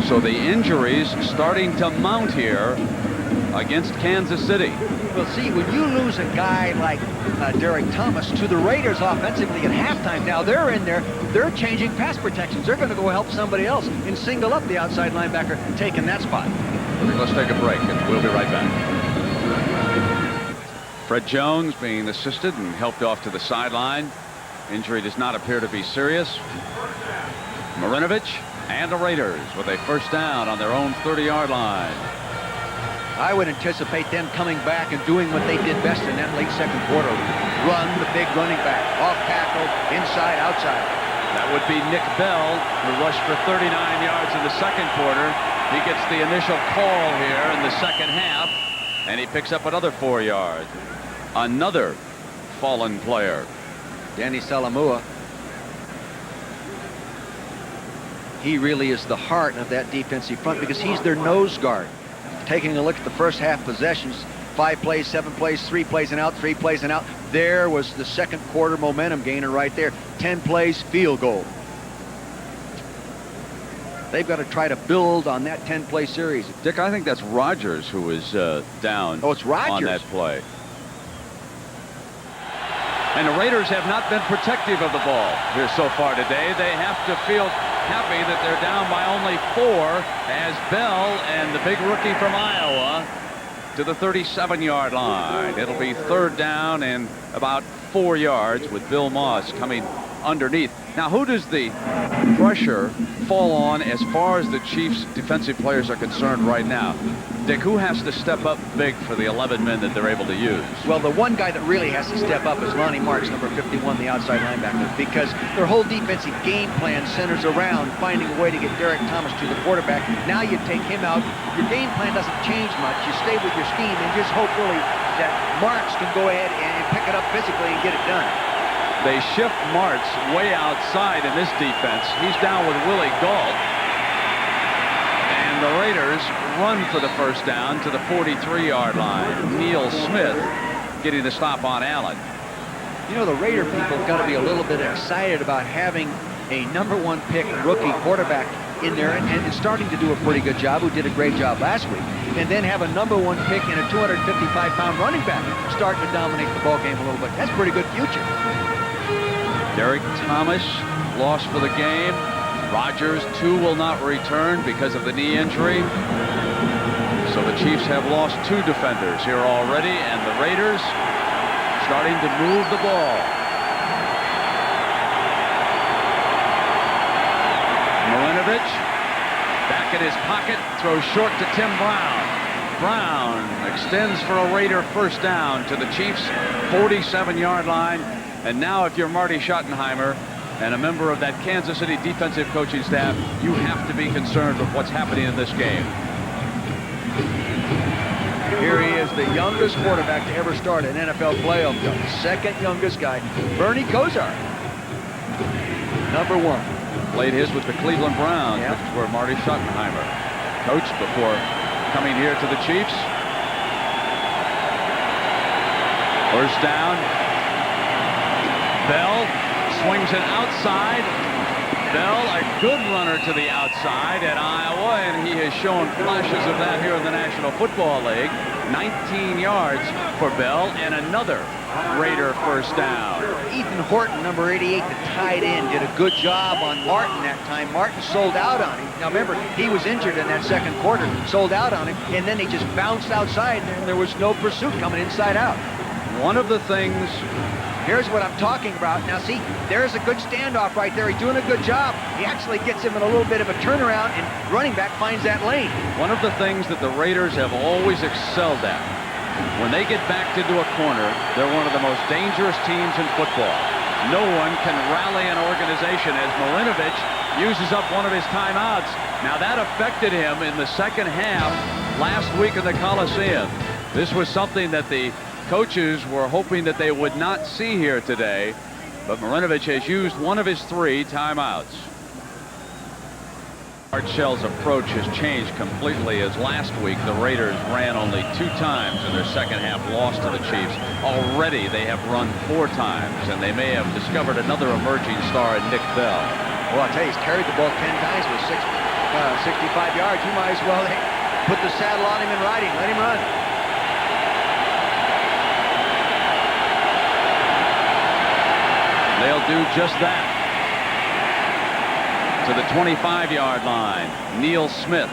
So the injuries starting to mount here against Kansas City. Well, see, when you lose a guy like Derek Thomas to the Raiders offensively at halftime, now they're in there, they're changing pass protections. They're going to go help somebody else and single up the outside linebacker taking that spot. Let's take a break, and we'll be right back. Fred Jones being assisted and helped off to the sideline. Injury does not appear to be serious. Marinovich and the Raiders with a first down on their own 30-yard line. I would anticipate them coming back and doing what they did best in that late second quarter. Run the big running back, off tackle, inside, outside. That would be Nick Bell, who rushed for 39 yards in the second quarter. He gets the initial call here in the second half, and he picks up another 4 yards. Another fallen player. Danny Salamua. He really is the heart of that defensive front because he's their nose guard. Taking a look at the first half possessions, 5 plays, 7 plays, 3 plays and out, 3 plays and out. There was the second quarter momentum gainer right there. 10 plays, field goal. They've got to try to build on that 10-play series. Dick, I think that's Rodgers who was down Oh, it's Rodgers. on that play. And the Raiders have not been protective of the ball here so far today. They have to feel happy that they're down by only 4 as Bell and the big rookie from Iowa to the 37-yard line. It'll be third down and about 4 yards with Bill Moss coming underneath. Now, who does the pressure fall on as far as the Chiefs' defensive players are concerned right now? Dick, who has to step up big for the 11 men that they're able to use? Well, the one guy that really has to step up is Lonnie Marks, number 51, the outside linebacker, because their whole defensive game plan centers around finding a way to get Derek Thomas to the quarterback. Now you take him out, your game plan doesn't change much. You stay with your scheme and just hope really that Marks can go ahead and pick it up physically and get it done. They shift Martz way outside in this defense. He's down with Willie Gault. And the Raiders run for the first down to the 43-yard line. Neil Smith getting the stop on Allen. You know, the Raider people have got to be a little bit excited about having a #1 pick rookie quarterback in there and starting to do a pretty good job, who did a great job last week. And then have a #1 pick and a 255-pound running back starting to dominate the ball game a little bit. That's a pretty good future. Derek Thomas lost for the game. Rodgers, too, will not return because of the knee injury. So the Chiefs have lost 2 defenders here already, and the Raiders starting to move the ball. Marinovich back in his pocket, throws short to Tim Brown. Brown extends for a Raider first down to the Chiefs' 47-yard line. And now if you're Marty Schottenheimer and a member of that Kansas City defensive coaching staff, you have to be concerned with what's happening in this game. Here he is, the youngest quarterback to ever start an NFL playoff game. Second youngest guy, Bernie Kosar. #1. Played his with the Cleveland Browns, Yep. which is where Marty Schottenheimer coached before coming here to the Chiefs. First down. Bell swings it outside. Bell, a good runner to the outside at Iowa, and he has shown flashes of that here in the National Football League. 19 yards for Bell, and another Raider first down. Ethan Horton, number 88, the tight end, did a good job on Martin that time. Martin sold out on him. Now remember, he was injured in that second quarter, sold out on him, and then he just bounced outside, and there was no pursuit coming inside out. One of the things... Here's what I'm talking about. Now see, there's a good standoff right there. He's doing a good job. He actually gets him in a little bit of a turnaround, and running back finds that lane. One of the things that the Raiders have always excelled at, when they get backed into a corner, they're one of the most dangerous teams in football. No one can rally an organization as Marinovich uses up one of his timeouts. Now that affected him in the second half last week in the Coliseum. This was something that the coaches were hoping that they would not see here today, but Marinovich has used one of his 3 timeouts. Art Shell's approach has changed completely, as last week the Raiders ran only 2 times in their second half loss to the Chiefs. Already they have run 4 times, and they may have discovered another emerging star in Nick Bell. Well, I'll tell you, he's carried the ball 10 times with 65 yards. You might as well put the saddle on him and ride him. Let him run. They'll do just that. To the 25-yard line, Neil Smith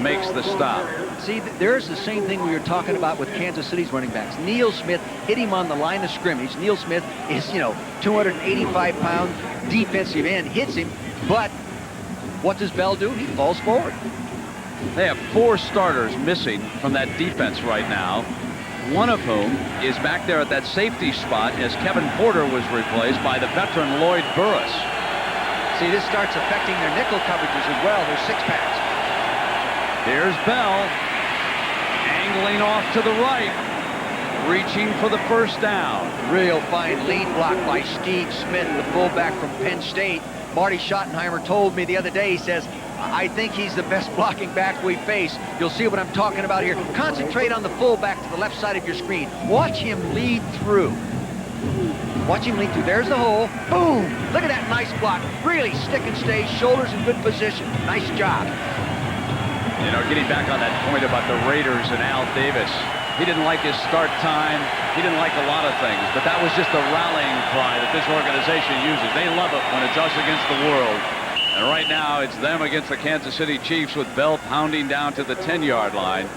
makes the stop. See, there's the same thing we were talking about with Kansas City's running backs. Neil Smith hit him on the line of scrimmage. Neil Smith is, 285-pound defensive end, hits him, but what does Bell do? He falls forward. They have 4 starters missing from that defense right now, one of whom is back there at that safety spot as Kevin Porter was replaced by the veteran Lloyd Burris. See, this starts affecting their nickel coverages as well, their 6-packs. Here's Bell, angling off to the right, reaching for the first down. Real fine lead block by Steve Smith, the fullback from Penn State. Marty Schottenheimer told me the other day, he says, I think he's the best blocking back we face. You'll see what I'm talking about here. Concentrate on the fullback to the left side of your screen. Watch him lead through. Watch him lead through. There's the hole. Boom! Look at that nice block. Really stick and stay, shoulders in good position. Nice job. You know, getting back on that point about the Raiders and Al Davis, he didn't like his start time. He didn't like a lot of things, but that was just the rallying cry that this organization uses. They love it when it's us against the world. And right now, it's them against the Kansas City Chiefs with Bell pounding down to the 10-yard line.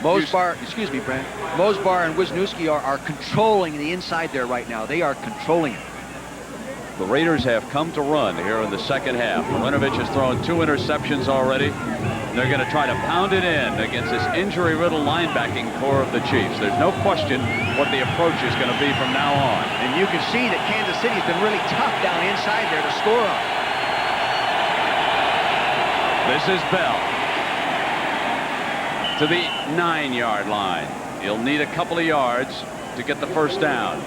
Mosbar, excuse me, Brent. Mosbar and Wisniewski are controlling the inside there right now. They are controlling it. The Raiders have come to run here in the second half. Marinovich has thrown 2 interceptions already. And they're going to try to pound it in against this injury-riddled linebacking core of the Chiefs. There's no question what the approach is going to be from now on. And you can see that Kansas City's been really tough down inside there to score on. This is Bell to the 9-yard line. He'll need a couple of yards to get the first down.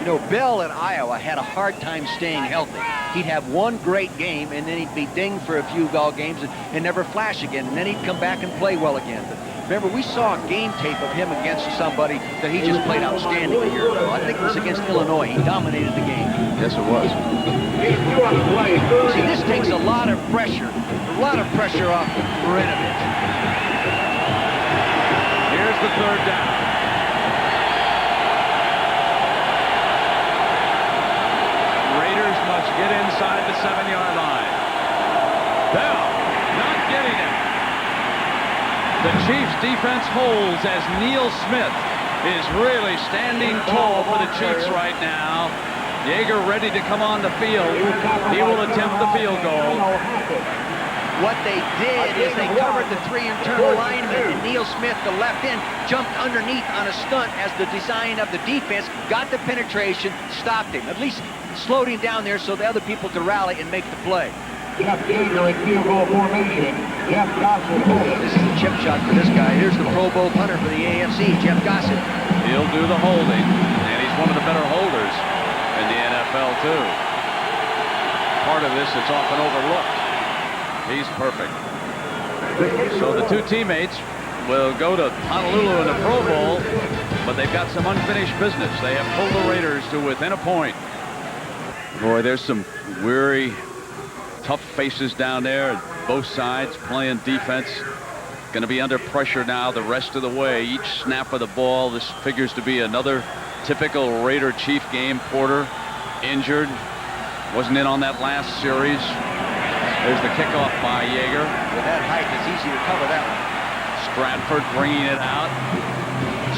You know, Bell at Iowa had a hard time staying healthy. He'd have one great game, and then he'd be dinged for a few ball games and never flash again, and then he'd come back and play well again. But remember, we saw a game tape of him against somebody that he just played outstanding a year ago. I think it was against Illinois. He dominated the game. Yes, it was. See, this takes a lot of pressure off Marinovich. Here's the third down. Raiders must get inside the 7-yard line. Bell not getting it. The Chiefs defense holds as Neil Smith is really standing tall for the Chiefs right now. Yeager ready to come on the field. He will attempt the field goal. What they did is they covered the 3 internal linemen, and Neil Smith, the left end, jumped underneath on a stunt as the design of the defense, got the penetration, stopped him. At least slowed him down there so the other people could rally and make the play. Jeff Yeager in field goal formation. Jeff Gossett. This is a chip shot for this guy. Here's the Pro Bowl punter for the AFC, Jeff Gossett. He'll do the holding, and he's one of the better holders in the NFL, too. Part of this that's often overlooked. He's perfect. So the 2 teammates will go to Honolulu in the Pro Bowl, but they've got some unfinished business. They have pulled the Raiders to within a point. Boy, there's some weary, tough faces down there, both sides playing defense. Going to be under pressure now the rest of the way. Each snap of the ball, this figures to be another typical Raider Chief game. Porter injured, wasn't in on that last series. There's the kickoff by Yeager. With that height, it's easy to cover that one. Stratford bringing it out.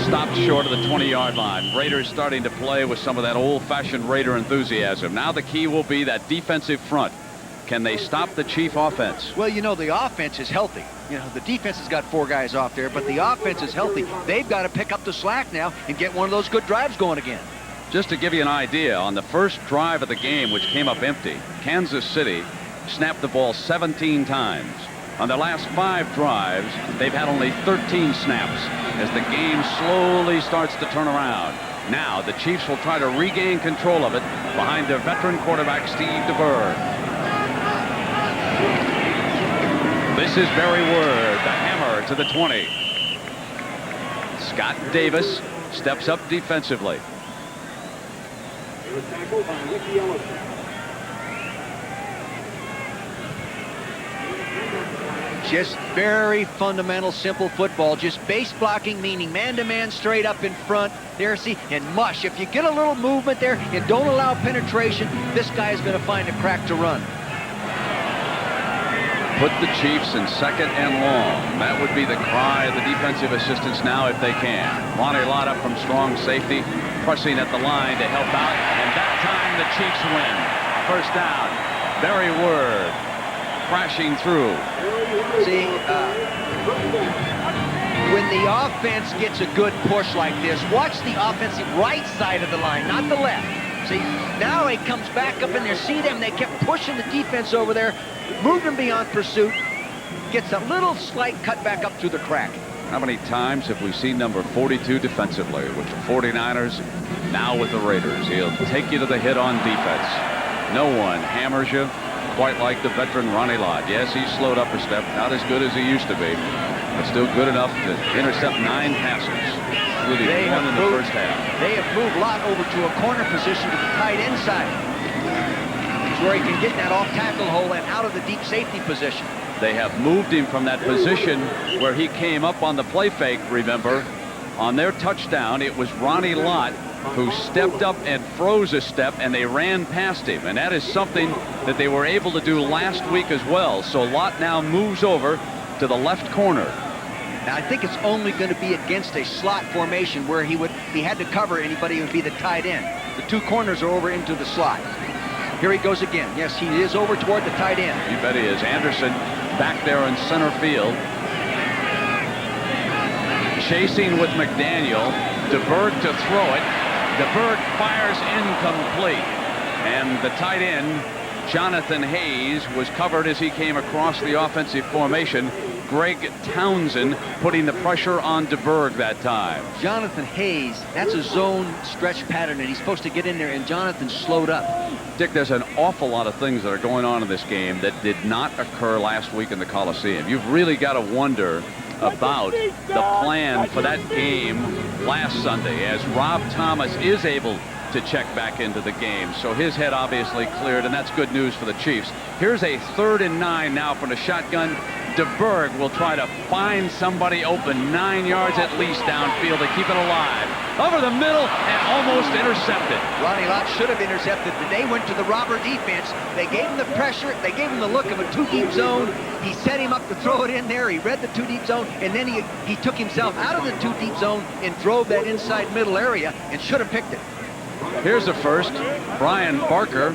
Stopped short of the 20-yard line. Raiders starting to play with some of that old-fashioned Raider enthusiasm. Now the key will be that defensive front. Can they stop the Chief offense? Well, you know, the offense is healthy. You know, the defense has got 4 guys off there, but the offense is healthy. They've got to pick up the slack now and get one of those good drives going again. Just to give you an idea, on the first drive of the game, which came up empty, Kansas City snapped the ball 17 times. On their last 5 drives, they've had only 13 snaps as the game slowly starts to turn around. Now, the Chiefs will try to regain control of it behind their veteran quarterback, Steve DeBerg. This is Barry Word, the hammer to the 20. Scott Davis steps up defensively. Just very fundamental, simple football. Just base blocking, meaning man-to-man straight up in front. There, see, and mush. If you get a little movement there and don't allow penetration, this guy is going to find a crack to run. Put the Chiefs in 2nd and long. That would be the cry of the defensive assistants now if they can. Lonnie Lotta from strong safety, pressing at the line to help out. And that time the Chiefs win. First down. Barry Word crashing through. See, When the offense gets a good push like this, watch the offensive right side of the line, not the left. See, now he comes back up in there. See them? They kept pushing the defense over there, moved him beyond pursuit, gets a little slight cut back up through the crack. How many times have we seen number 42 defensively with the 49ers, now with the Raiders? He'll take you to the hit on defense. No one hammers you quite like the veteran Ronnie Lott. Yes, he's slowed up a step, not as good as he used to be, but still good enough to intercept 9 passes, including one in the first half. They have moved Lott over to a corner position to the tight end side. It's where he can get in that off-tackle hole and out of the deep safety position. They have moved him from that position where he came up on the play fake, remember. On their touchdown, it was Ronnie Lott who stepped up and froze a step, and they ran past him. And that is something that they were able to do last week as well. So Lott now moves over to the left corner. Now, I think it's only going to be against a slot formation where if he had to cover anybody, it would be the tight end. The 2 corners are over into the slot. Here he goes again. Yes, he is over toward the tight end. You bet he is. Anderson back there in center field. Chasing with McDaniel. DeBerg to throw it. DeBerg fires incomplete. And the tight end, Jonathan Hayes, was covered as he came across the offensive formation. Greg Townsend putting the pressure on DeBerg that time. Jonathan Hayes, that's a zone stretch pattern, and he's supposed to get in there, and Jonathan slowed up. Dick, there's an awful lot of things that are going on in this game that did not occur last week in the Coliseum. You've really got to wonder about the plan for that game last Sunday, as Rob Thomas is able to check back into the game. So his head obviously cleared, and that's good news for the Chiefs. Here's a 3rd and 9 now from the shotgun. DeBerg will try to find somebody open 9 yards at least downfield to keep it alive. Over the middle and almost intercepted. Ronnie Lott should have intercepted, but they went to the robber defense. They gave him the pressure. They gave him the look of a 2-deep zone. He set him up to throw it in there. He read the 2-deep zone, and then he took himself out of the 2-deep zone and drove that inside middle area and should have picked it. Here's the first. Brian Barker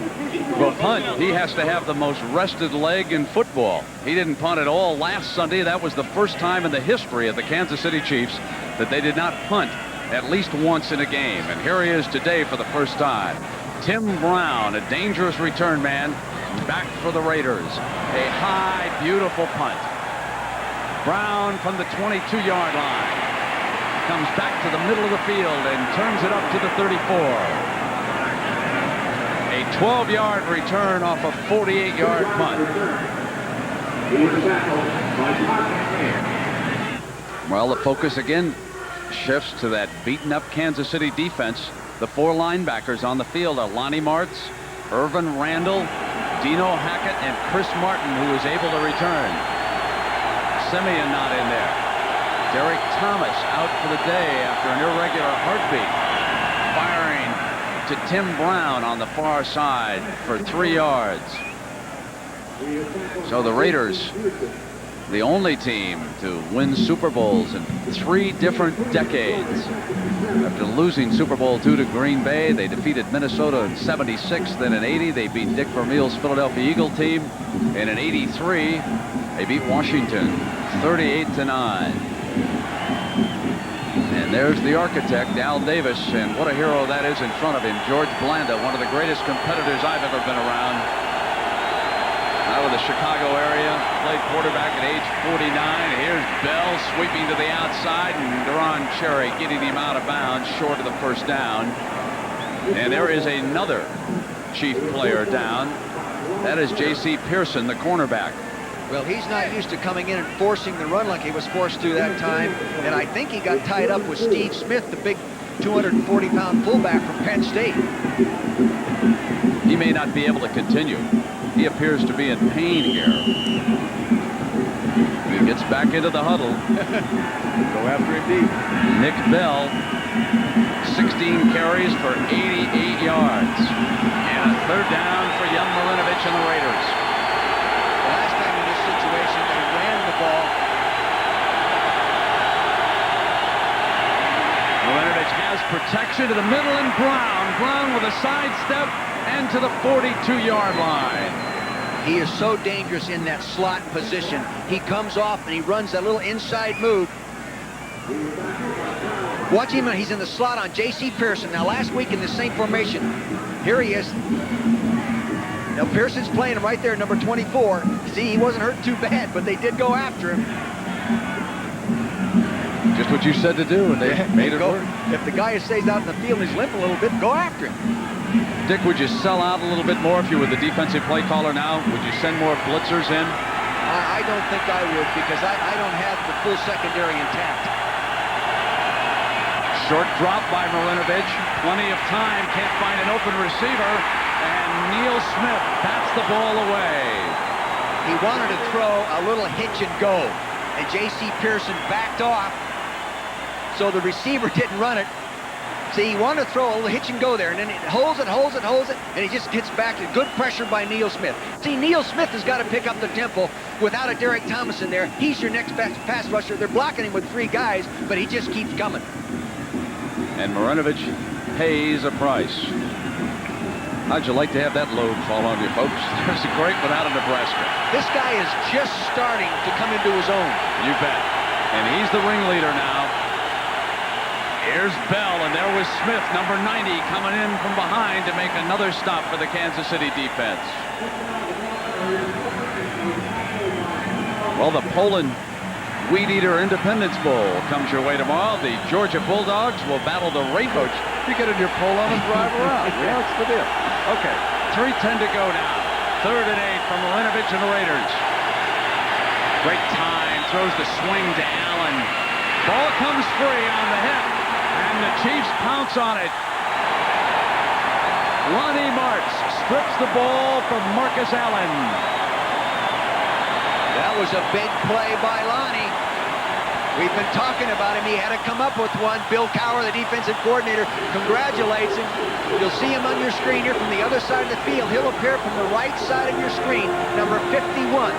will punt. He has to have the most rested leg in football. He didn't punt at all last Sunday. That was the first time in the history of the Kansas City Chiefs that they did not punt at least once in a game. And here he is today for the first time. Tim Brown, a dangerous return man, back for the Raiders. A high, beautiful punt. Brown from the 22-yard line comes back to the middle of the field and turns it up to the 34. A 12-yard return off a 48-yard punt. Well, the focus again shifts to that beaten-up Kansas City defense. The 4 linebackers on the field are Lonnie Martz, Irvin Randall, Dino Hackett, and Chris Martin, who is able to return. Simeon not in there. Derek Thomas out for the day after an irregular heartbeat. Firing to Tim Brown on the far side for 3 yards. So the Raiders, the only team to win Super Bowls in 3 different decades. After losing Super Bowl II to Green Bay, they defeated Minnesota in '76. Then in '80, they beat Dick Vermeil's Philadelphia Eagle team. And in '83, they beat Washington 38-9. And there's the architect, Al Davis, and what a hero that is in front of him. George Blanda, one of the greatest competitors I've ever been around. Out of the Chicago area, played quarterback at age 49. Here's Bell sweeping to the outside, and Deron Cherry getting him out of bounds short of the first down. And there is another Chief player down. That is J.C. Pearson, the cornerback. Well, he's not used to coming in and forcing the run like he was forced to that time. And I think he got tied up with Steve Smith, the big 240-pound fullback from Penn State. He may not be able to continue. He appears to be in pain here. He gets back into the huddle. Go after him deep. Nick Bell, 16 carries for 88 yards. And a 3rd down for young Marinovich and the Raiders. The last time in this situation, they ran the ball. Marinovich has protection to the middle, and Brown with a sidestep and to the 42-yard line. He is so dangerous in that slot position. He comes off and he runs that little inside move. Watch him, he's in the slot on J.C. Pearson. Now last week in the same formation, here he is. Now Pearson's playing him right there, number 24. See, he wasn't hurt too bad, but they did go after him. Just what you said to do, and they made it work. If the guy stays out in the field and he's limping a little bit, go after him. Dick, would you sell out a little bit more if you were the defensive play caller now? Would you send more blitzers in? I don't think I would, because I don't have the full secondary intact. Short drop by Marinovich. Plenty of time. Can't find an open receiver. And Neil Smith bats the ball away. He wanted to throw a little hitch and go. And J.C. Pearson backed off, so the receiver didn't run it. See, he wanted to throw a little hitch and go there, and then it holds it, and he just gets back to good pressure by Neil Smith. See, Neil Smith has got to pick up the tempo without a Derek Thomas in there. He's your next best pass rusher. They're blocking him with 3 guys, but he just keeps coming. And Marinovich pays a price. How'd you like to have that load fall on you, folks? There's a great one out of Nebraska. This guy is just starting to come into his own. You bet. And he's the ringleader now. Here's Bell, and there was Smith, number 90, coming in from behind to make another stop for the Kansas City defense. Well, the Poland Weed Eater Independence Bowl comes your way tomorrow. The Georgia Bulldogs will battle the Rainbows. You get in your polo and drive around. Yeah, that's the deal. Okay, 3:10 to go now. 3rd and 8 from Marinovich and the Raiders. Great time, throws the swing to Allen. Ball comes free on the hip, and the Chiefs pounce on it. Lonnie Martz strips the ball from Marcus Allen. That was a big play by Lonnie. We've been talking about him. He had to come up with one. Bill Cowher, the defensive coordinator, congratulates him. You'll see him on your screen here from the other side of the field. He'll appear from the right side of your screen, number 51.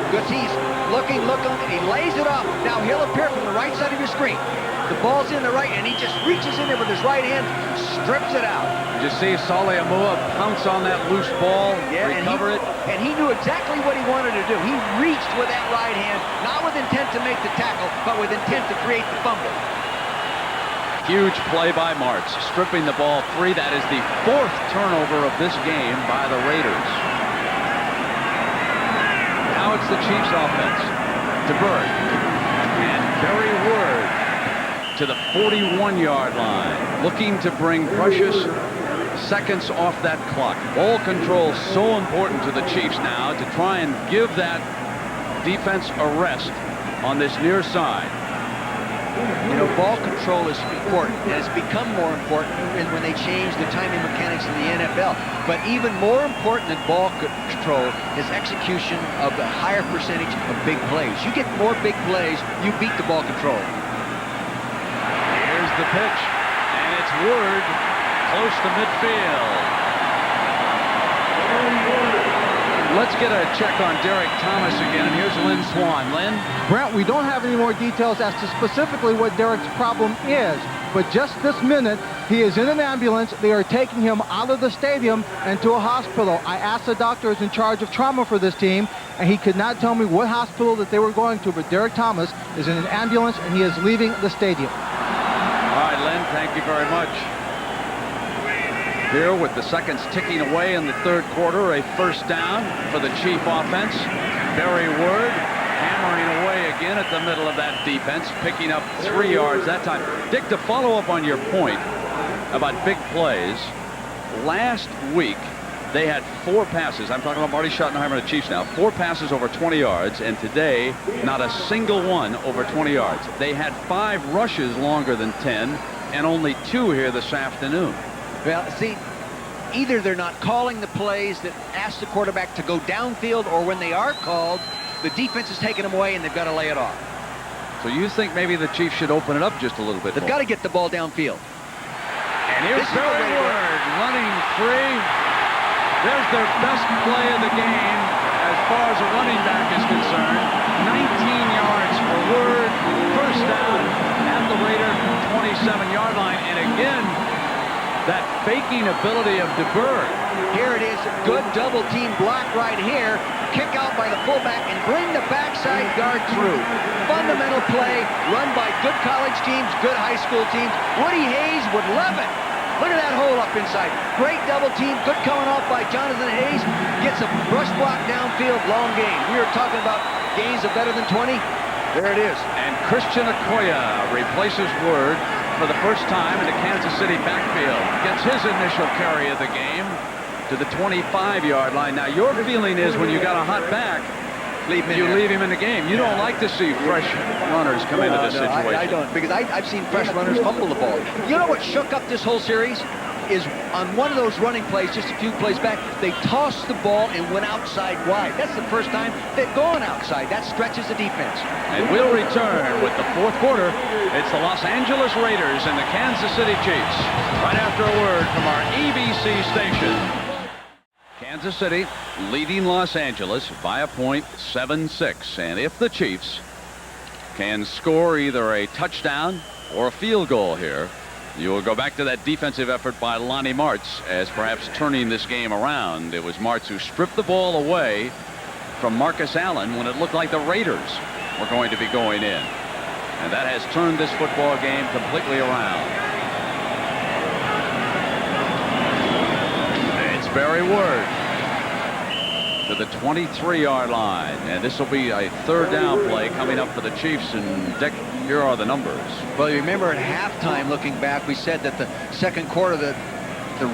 Because he's looking, and he lays it off. Now he'll appear from the right side of your screen. The ball's in the right, and he just reaches in there with his right hand, strips it out. Did you see Saleh Amua pounce on that loose ball, recover it? And he knew exactly what he wanted to do. He reached with that right hand, not with intent to make the tackle, but with intent to create the fumble. Huge play by Martz, stripping the ball free. That is the 4th turnover of this game by the Raiders. Now it's the Chiefs offense. DeBerg and Barry Word to the 41-yard line, looking to bring precious seconds off that clock. Ball control so important to the Chiefs now to try and give that defense a rest on this near side. You know, ball control is important, and it's become more important when they change the timing mechanics in the NFL. But even more important than ball control is execution of the higher percentage of big plays. You get more big plays, you beat the ball control. Here's the pitch, and it's Word close to midfield. Let's get a check on Derek Thomas again, and here's Lynn Swan. Lynn? Brent, we don't have any more details as to specifically what Derek's problem is, but just this minute, he is in an ambulance. They are taking him out of the stadium and to a hospital. I asked the doctor who's in charge of trauma for this team, and he could not tell me what hospital that they were going to, but Derek Thomas is in an ambulance, and he is leaving the stadium. All right, Lynn, thank you very much. Here with the seconds ticking away in the 3rd quarter, a 1st down for the Chief offense. Barry Word hammering away again at the middle of that defense, picking up 3 yards that time. Dick, to follow up on your point about big plays, last week they had 4 passes. I'm talking about Marty Schottenheimer and the Chiefs now. 4 passes over 20 yards, and today not a single one over 20 yards. They had 5 rushes longer than 10, and only 2 here this afternoon. Well, see, either they're not calling the plays that ask the quarterback to go downfield, or when they are called, the defense is taking them away and they've got to lay it off. So you think maybe the Chiefs should open it up just a little bit They've got to get the ball downfield. And here's Barry Word running free. There's their best play of the game as far as a running back is concerned. 19 yards for Word. 1st down at the Raider 27-yard line. And again, that faking ability of DeBerg. Here it is, good double team block right here. Kick out by the fullback and bring the backside guard through. Fundamental play, run by good college teams, good high school teams. Woody Hayes would love it. Look at that hole up inside. Great double team, good coming off by Jonathan Hayes. Gets a brush block downfield, long gain. We were talking about gains of better than 20. There it is. And Christian Okoye replaces Word for the first time in the Kansas City backfield. Gets his initial carry of the game to the 25-yard line. Now, your feeling is when you got a hot back, leave him in the game. You don't like to see fresh runners come into this situation. I don't, because I've seen fresh runners fumble the ball. You know what shook up this whole series? Is on one of those running plays, just a few plays back, they tossed the ball and went outside wide. That's the first time they've gone outside. That stretches the defense. And we'll return with the fourth quarter. It's the Los Angeles Raiders and the Kansas City Chiefs. Right after a word from our ABC station. Kansas City leading Los Angeles by a point, 7-6. And if the Chiefs can score either a touchdown or a field goal here, you will go back to that defensive effort by Lonnie Martz as perhaps turning this game around. It was Martz who stripped the ball away from Marcus Allen when it looked like the Raiders were going to be going in. And that has turned this football game completely around. It's Barry Word to the 23-yard line. And this will be a third down play coming up for the Chiefs. And Dick, here are the numbers. Well, you remember at halftime, looking back, we said that the second quarter the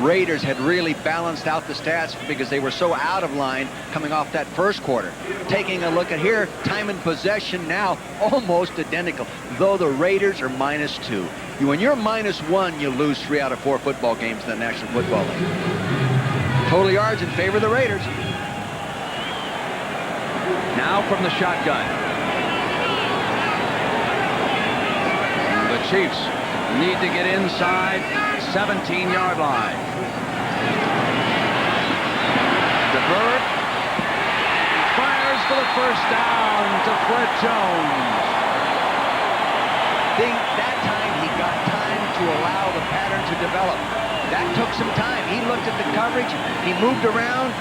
Raiders had really balanced out the stats because they were so out of line coming off that first quarter. Taking a look at here, time and possession now almost identical, though the Raiders are -2. When you're -1, you lose 3 out of 4 football games in the National Football League. Total yards in favor of the Raiders. Now from the shotgun. The Chiefs need to get inside 17-yard line. DeBerg fires for the first down to Fred Jones. That time he got time to allow the pattern to develop. That took some time. He looked at the coverage. He moved around.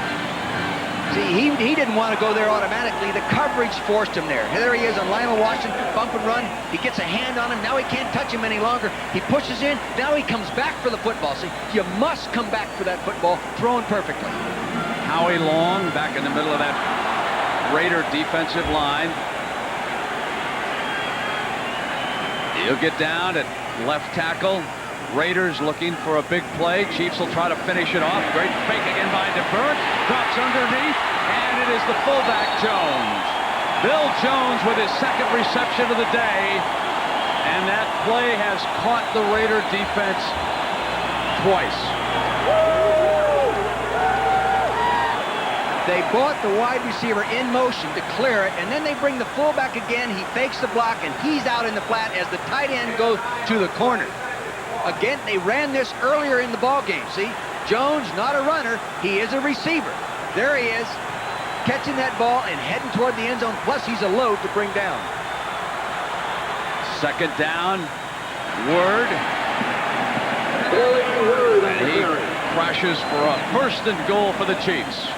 See, he didn't want to go there automatically. The coverage forced him there. There he is on Lionel Washington, bump and run. He gets a hand on him. Now he can't touch him any longer. He pushes in. Now he comes back for the football. See, you must come back for that football, thrown perfectly. Howie Long back in the middle of that Raider defensive line. He'll get down at left tackle. Raiders looking for a big play. Chiefs will try to finish it off. Great fake again by DeBerg. Drops underneath, and it is the fullback Jones. Bill Jones with his second reception of the day, and that play has caught the Raider defense twice. They brought the wide receiver in motion to clear it, and then they bring the fullback again. He fakes the block, and he's out in the flat as the tight end goes to the corner. Again, they ran this earlier in the ball game. See, Jones, not a runner, he is a receiver. There he is, catching that ball and heading toward the end zone. Plus, he's a load to bring down. Second down, Word. And he crashes for a first and goal for the Chiefs.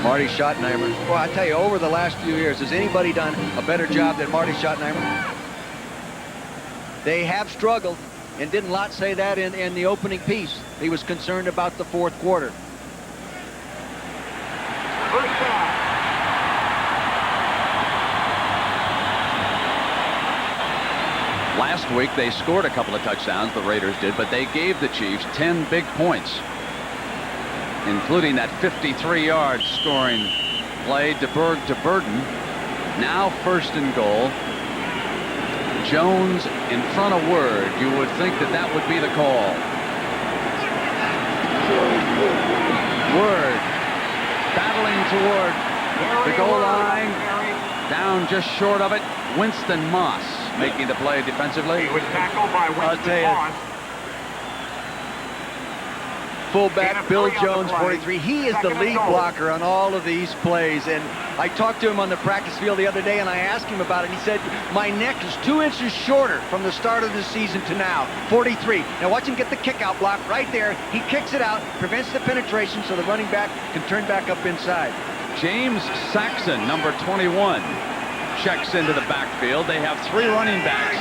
Marty Schottenheimer. Well, I tell you, over the last few years, has anybody done a better job than Marty Schottenheimer? They have struggled, and didn't Lott say that in the opening piece? He was concerned about the fourth quarter. First down. Last week, they scored a couple of touchdowns, the Raiders did, but they gave the Chiefs 10 big points, including that 53-yard scoring play, DeBerg to Burden. Now first and goal. Jones in front of Word. You would think that that would be the call. Word battling toward the goal line. Down just short of it. Winston Moss making the play defensively. He was tackled by Winston Moss. fullback, Bill Jones, 43. He is the lead blocker on all of these plays. And I talked to him on the practice field the other day, and I asked him about it. He said, my neck is 2 inches shorter from the start of the season to now. 43. Now watch him get the kick out block right there. He kicks it out, prevents the penetration so the running back can turn back up inside. James Saxon, number 21, checks into the backfield. They have 3 running backs,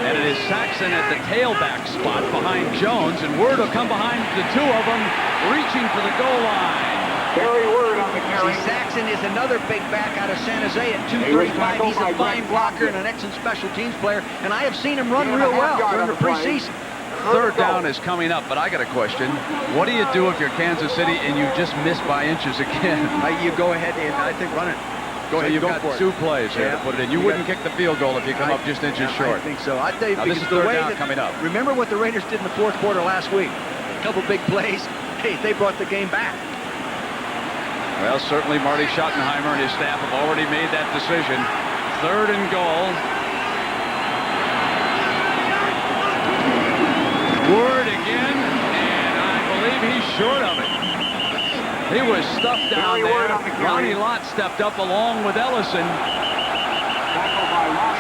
and it is Saxon at the tailback spot behind Jones, and Word will come behind the 2 of them, reaching for the goal line. Barry Word on the carry. See, Saxon is another big back out of San Jose at 235. He's a fine blocker and an excellent special teams player, and I have seen him run real well during the preseason. Third down is coming up, but I got a question. What do you do if you're Kansas City and you just miss by inches again? You go ahead and I think run it. So you've got 2 plays here to put it in. You wouldn't kick the field goal if you come up just inches short. I think so. I tell you, now, this is the third way down coming up. Remember what the Raiders did in the 4th quarter last week? A couple big plays. Hey, they brought the game back. Well, certainly Marty Schottenheimer and his staff have already made that decision. 3rd and goal. Word again, and I believe he's short of it. He was stuffed down there. Ronnie Lott stepped up along with Ellison.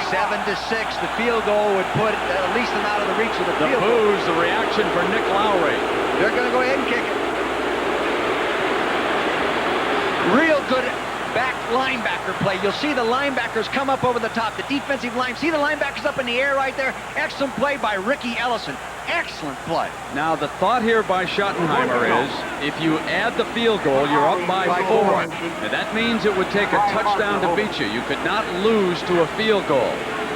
7-6. The field goal would put at least them out of the reach of the field goal. The boos, the reaction for Nick Lowry. They're going to go ahead and kick it. Real good back linebacker play. You'll see the linebackers come up over the top. The defensive line. See the linebackers up in the air right there? Excellent play by Ricky Ellison. Excellent play. Now, the thought here by Schottenheimer is if you add the field goal, you're up by 4. And that means it would take a touchdown to beat you. You could not lose to a field goal.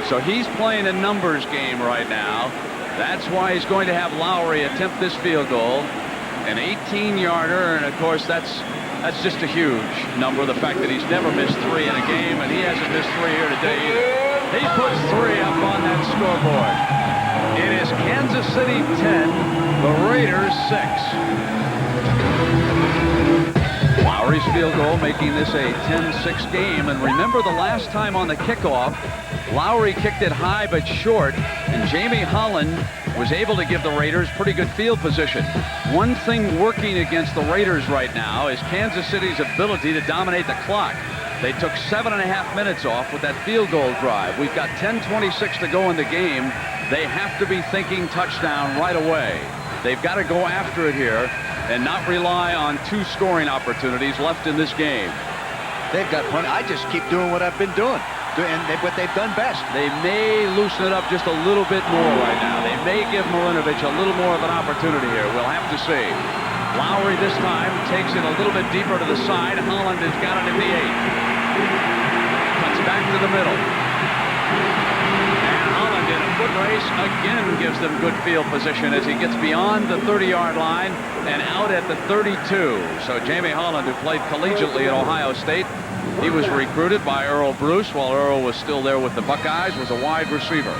So he's playing a numbers game right now. That's why he's going to have Lowry attempt this field goal. An 18-yarder, and of course, that's just a huge number. The fact that he's never missed 3 in a game, and he hasn't missed 3 here today either. He puts 3 up on that scoreboard. It is Kansas City 10, the Raiders 6. Lowry's field goal making this a 10-6 game. And remember the last time on the kickoff, Lowry kicked it high but short, and Jamie Holland was able to give the Raiders pretty good field position. One thing working against the Raiders right now is Kansas City's ability to dominate the clock. They took 7.5 minutes off with that field goal drive. We've got 10:26 to go in the game. They have to be thinking touchdown right away. They've got to go after it here and not rely on 2 scoring opportunities left in this game. They've got plenty. I just keep doing what I've been doing. And what they've done best. They may loosen it up just a little bit more right now. They may give Marinovich a little more of an opportunity here. We'll have to see. Lowry this time takes it a little bit deeper to the side. Holland has got it in the 8. Cuts back to the middle. And Holland in a foot race again gives them good field position as he gets beyond the 30-yard line and out at the 32. So Jamie Holland, who played collegiately at Ohio State, he was recruited by Earl Bruce while Earl was still there with the Buckeyes, was a wide receiver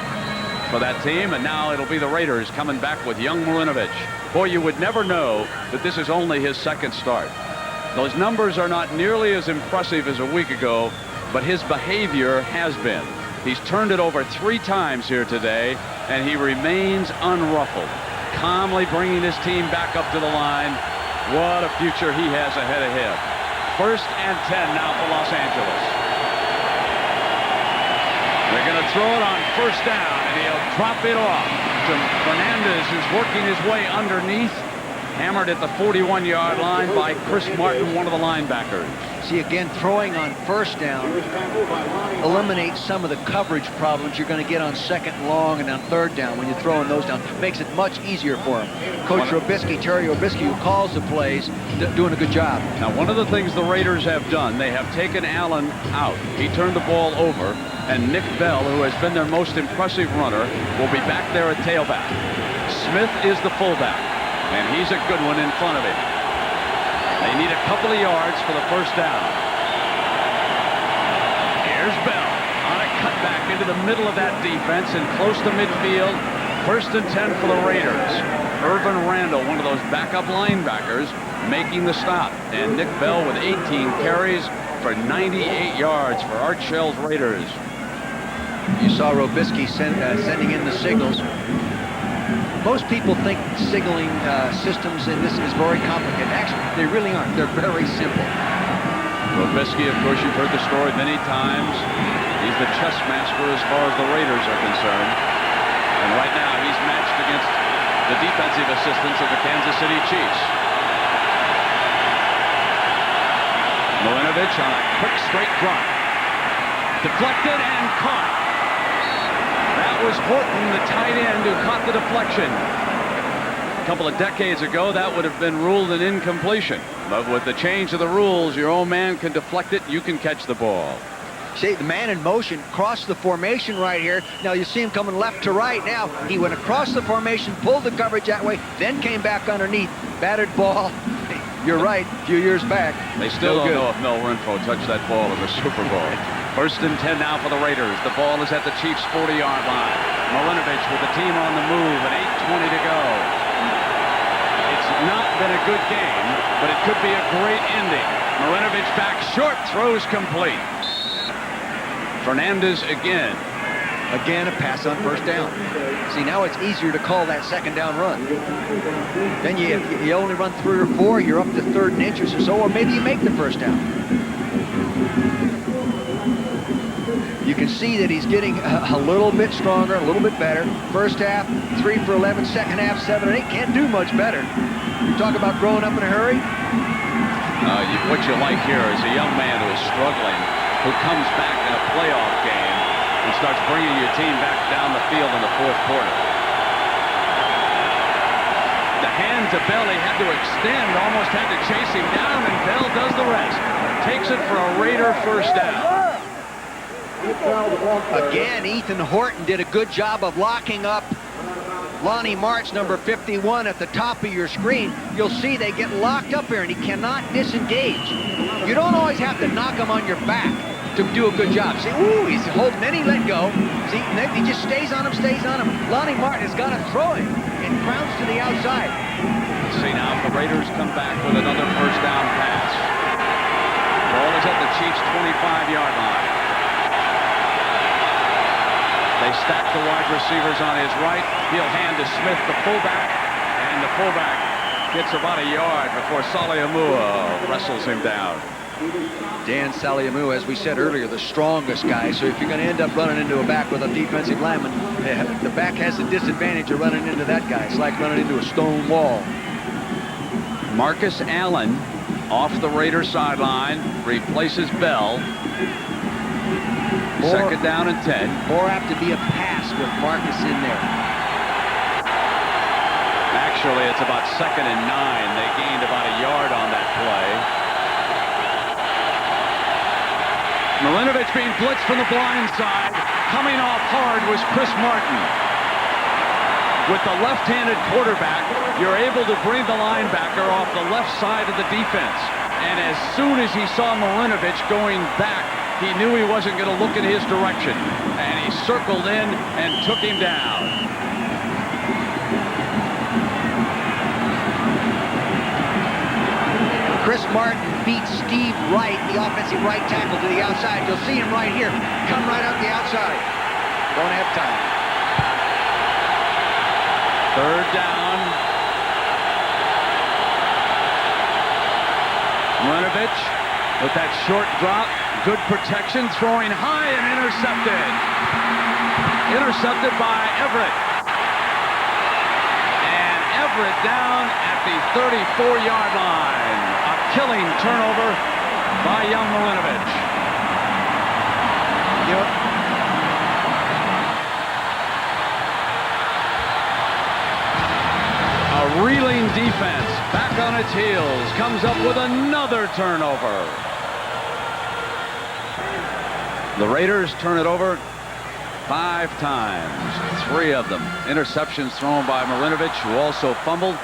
for that team, and now it'll be the Raiders coming back with young Marinovich. Boy, you would never know that this is only his 2nd start. Those numbers are not nearly as impressive as a week ago, but his behavior has been. He's turned it over 3 times here today, and he remains unruffled, calmly bringing his team back up to the line. What a future he has ahead of him. 1st and 10 now for Los Angeles. They're going to throw it on 1st down, and he'll drop it off to Fernandez, who's working his way underneath. Hammered at the 41-yard line by Chris Martin, one of the linebackers. See, again, throwing on 1st down eliminates some of the coverage problems you're going to get on 2nd and long and on 3rd down when you're throwing those down. Makes it much easier for him. Coach Robisky, Terry Robisky, who calls the plays, doing a good job. Now, one of the things the Raiders have done, they have taken Allen out. He turned the ball over, and Nick Bell, who has been their most impressive runner, will be back there at tailback. Smith is the fullback, and he's a good one in front of him. They need a couple of yards for the 1st down. Here's Bell on a cutback into the middle of that defense and close to midfield. 1st and 10 for the Raiders. Irvin Randall, one of those backup linebackers, making the stop. And Nick Bell with 18 carries for 98 yards for Art Shell's Raiders. You saw Robisky sending in the signals. Most people think signaling systems in this is very complicated. Actually, they really aren't. They're very simple. Robisky, of course, you've heard the story many times. He's the chess master as far as the Raiders are concerned. And right now, he's matched against the defensive assistants of the Kansas City Chiefs. Milinovich on a quick straight drop. Deflected and caught. That was Horton, the tight end, who caught the deflection. A couple of decades ago, that would have been ruled an incompletion. But with the change of the rules, your own man can deflect it, you can catch the ball. See, the man in motion crossed the formation right here. Now you see him coming left to right now. He went across the formation, pulled the coverage that way, then came back underneath. Batted ball. You're right, a few years back. They still don't know if Mel Renfro touched that ball in the Super Bowl. 1st and 10 now for the Raiders. The ball is at the Chiefs' 40-yard line. Milinovich with the team on the move and 8:20 to go. It's not been a good game, but it could be a great ending. Milinovich back short, throws complete. Fernandez again. Again, a pass on 1st down. See, now it's easier to call that 2nd down run. Then you only run 3 or 4, you're up to 3rd and inches or so, or maybe you make the 1st down. You can see that he's getting a little bit stronger, a little bit better. 1st half, 3 for 11. 2nd half, 7 and 8. Can't do much better. You talk about growing up in a hurry. What you like here is a young man who is struggling, who comes back in a playoff game and starts bringing your team back down the field in the 4th quarter. The hand to Bell, he had to extend, almost had to chase him down, and Bell does the rest. Takes it for a Raider 1st down. Again, Ethan Horton did a good job of locking up Lonnie March, number 51, at the top of your screen. You'll see they get locked up here, and he cannot disengage. You don't always have to knock him on your back to do a good job. See, ooh, he's holding, then he let go. See, he just stays on him, stays on him. Lonnie Martin has got to throw him and grounds to the outside. Let's see now if the Raiders come back with another 1st down pass. Ball is at the Chiefs' 25-yard line. They stack the wide receivers on his right. He'll hand to Smith, the fullback, and the fullback gets about a yard before Saliamua wrestles him down. Dan Saliamua, as we said earlier, the strongest guy. So if you're going to end up running into a back with a defensive lineman, the back has the disadvantage of running into that guy. It's like running into a stone wall. Marcus Allen off the Raiders sideline, replaces Bell. 2nd down and 10. More apt to be a pass with Marcus in there. Actually, it's about 2nd and 9. They gained about a yard on that play. Milinovich being blitzed from the blind side. Coming off hard was Chris Martin. With the left-handed quarterback, you're able to bring the linebacker off the left side of the defense. And as soon as he saw Milinovich going back, he knew he wasn't going to look in his direction. And he circled in and took him down. Chris Martin beats Steve Wright, the offensive right tackle, to the outside. You'll see him right here. Come right out the outside. Don't have time. 3rd down. Milinovich with that short drop. Good protection, throwing high and intercepted. Intercepted by Everett. And Everett down at the 34-yard line. A killing turnover by young Milinovich. A reeling defense back on its heels comes up with another turnover. The Raiders turn it over 5 times, 3 of them interceptions thrown by Milinovich, who also fumbled,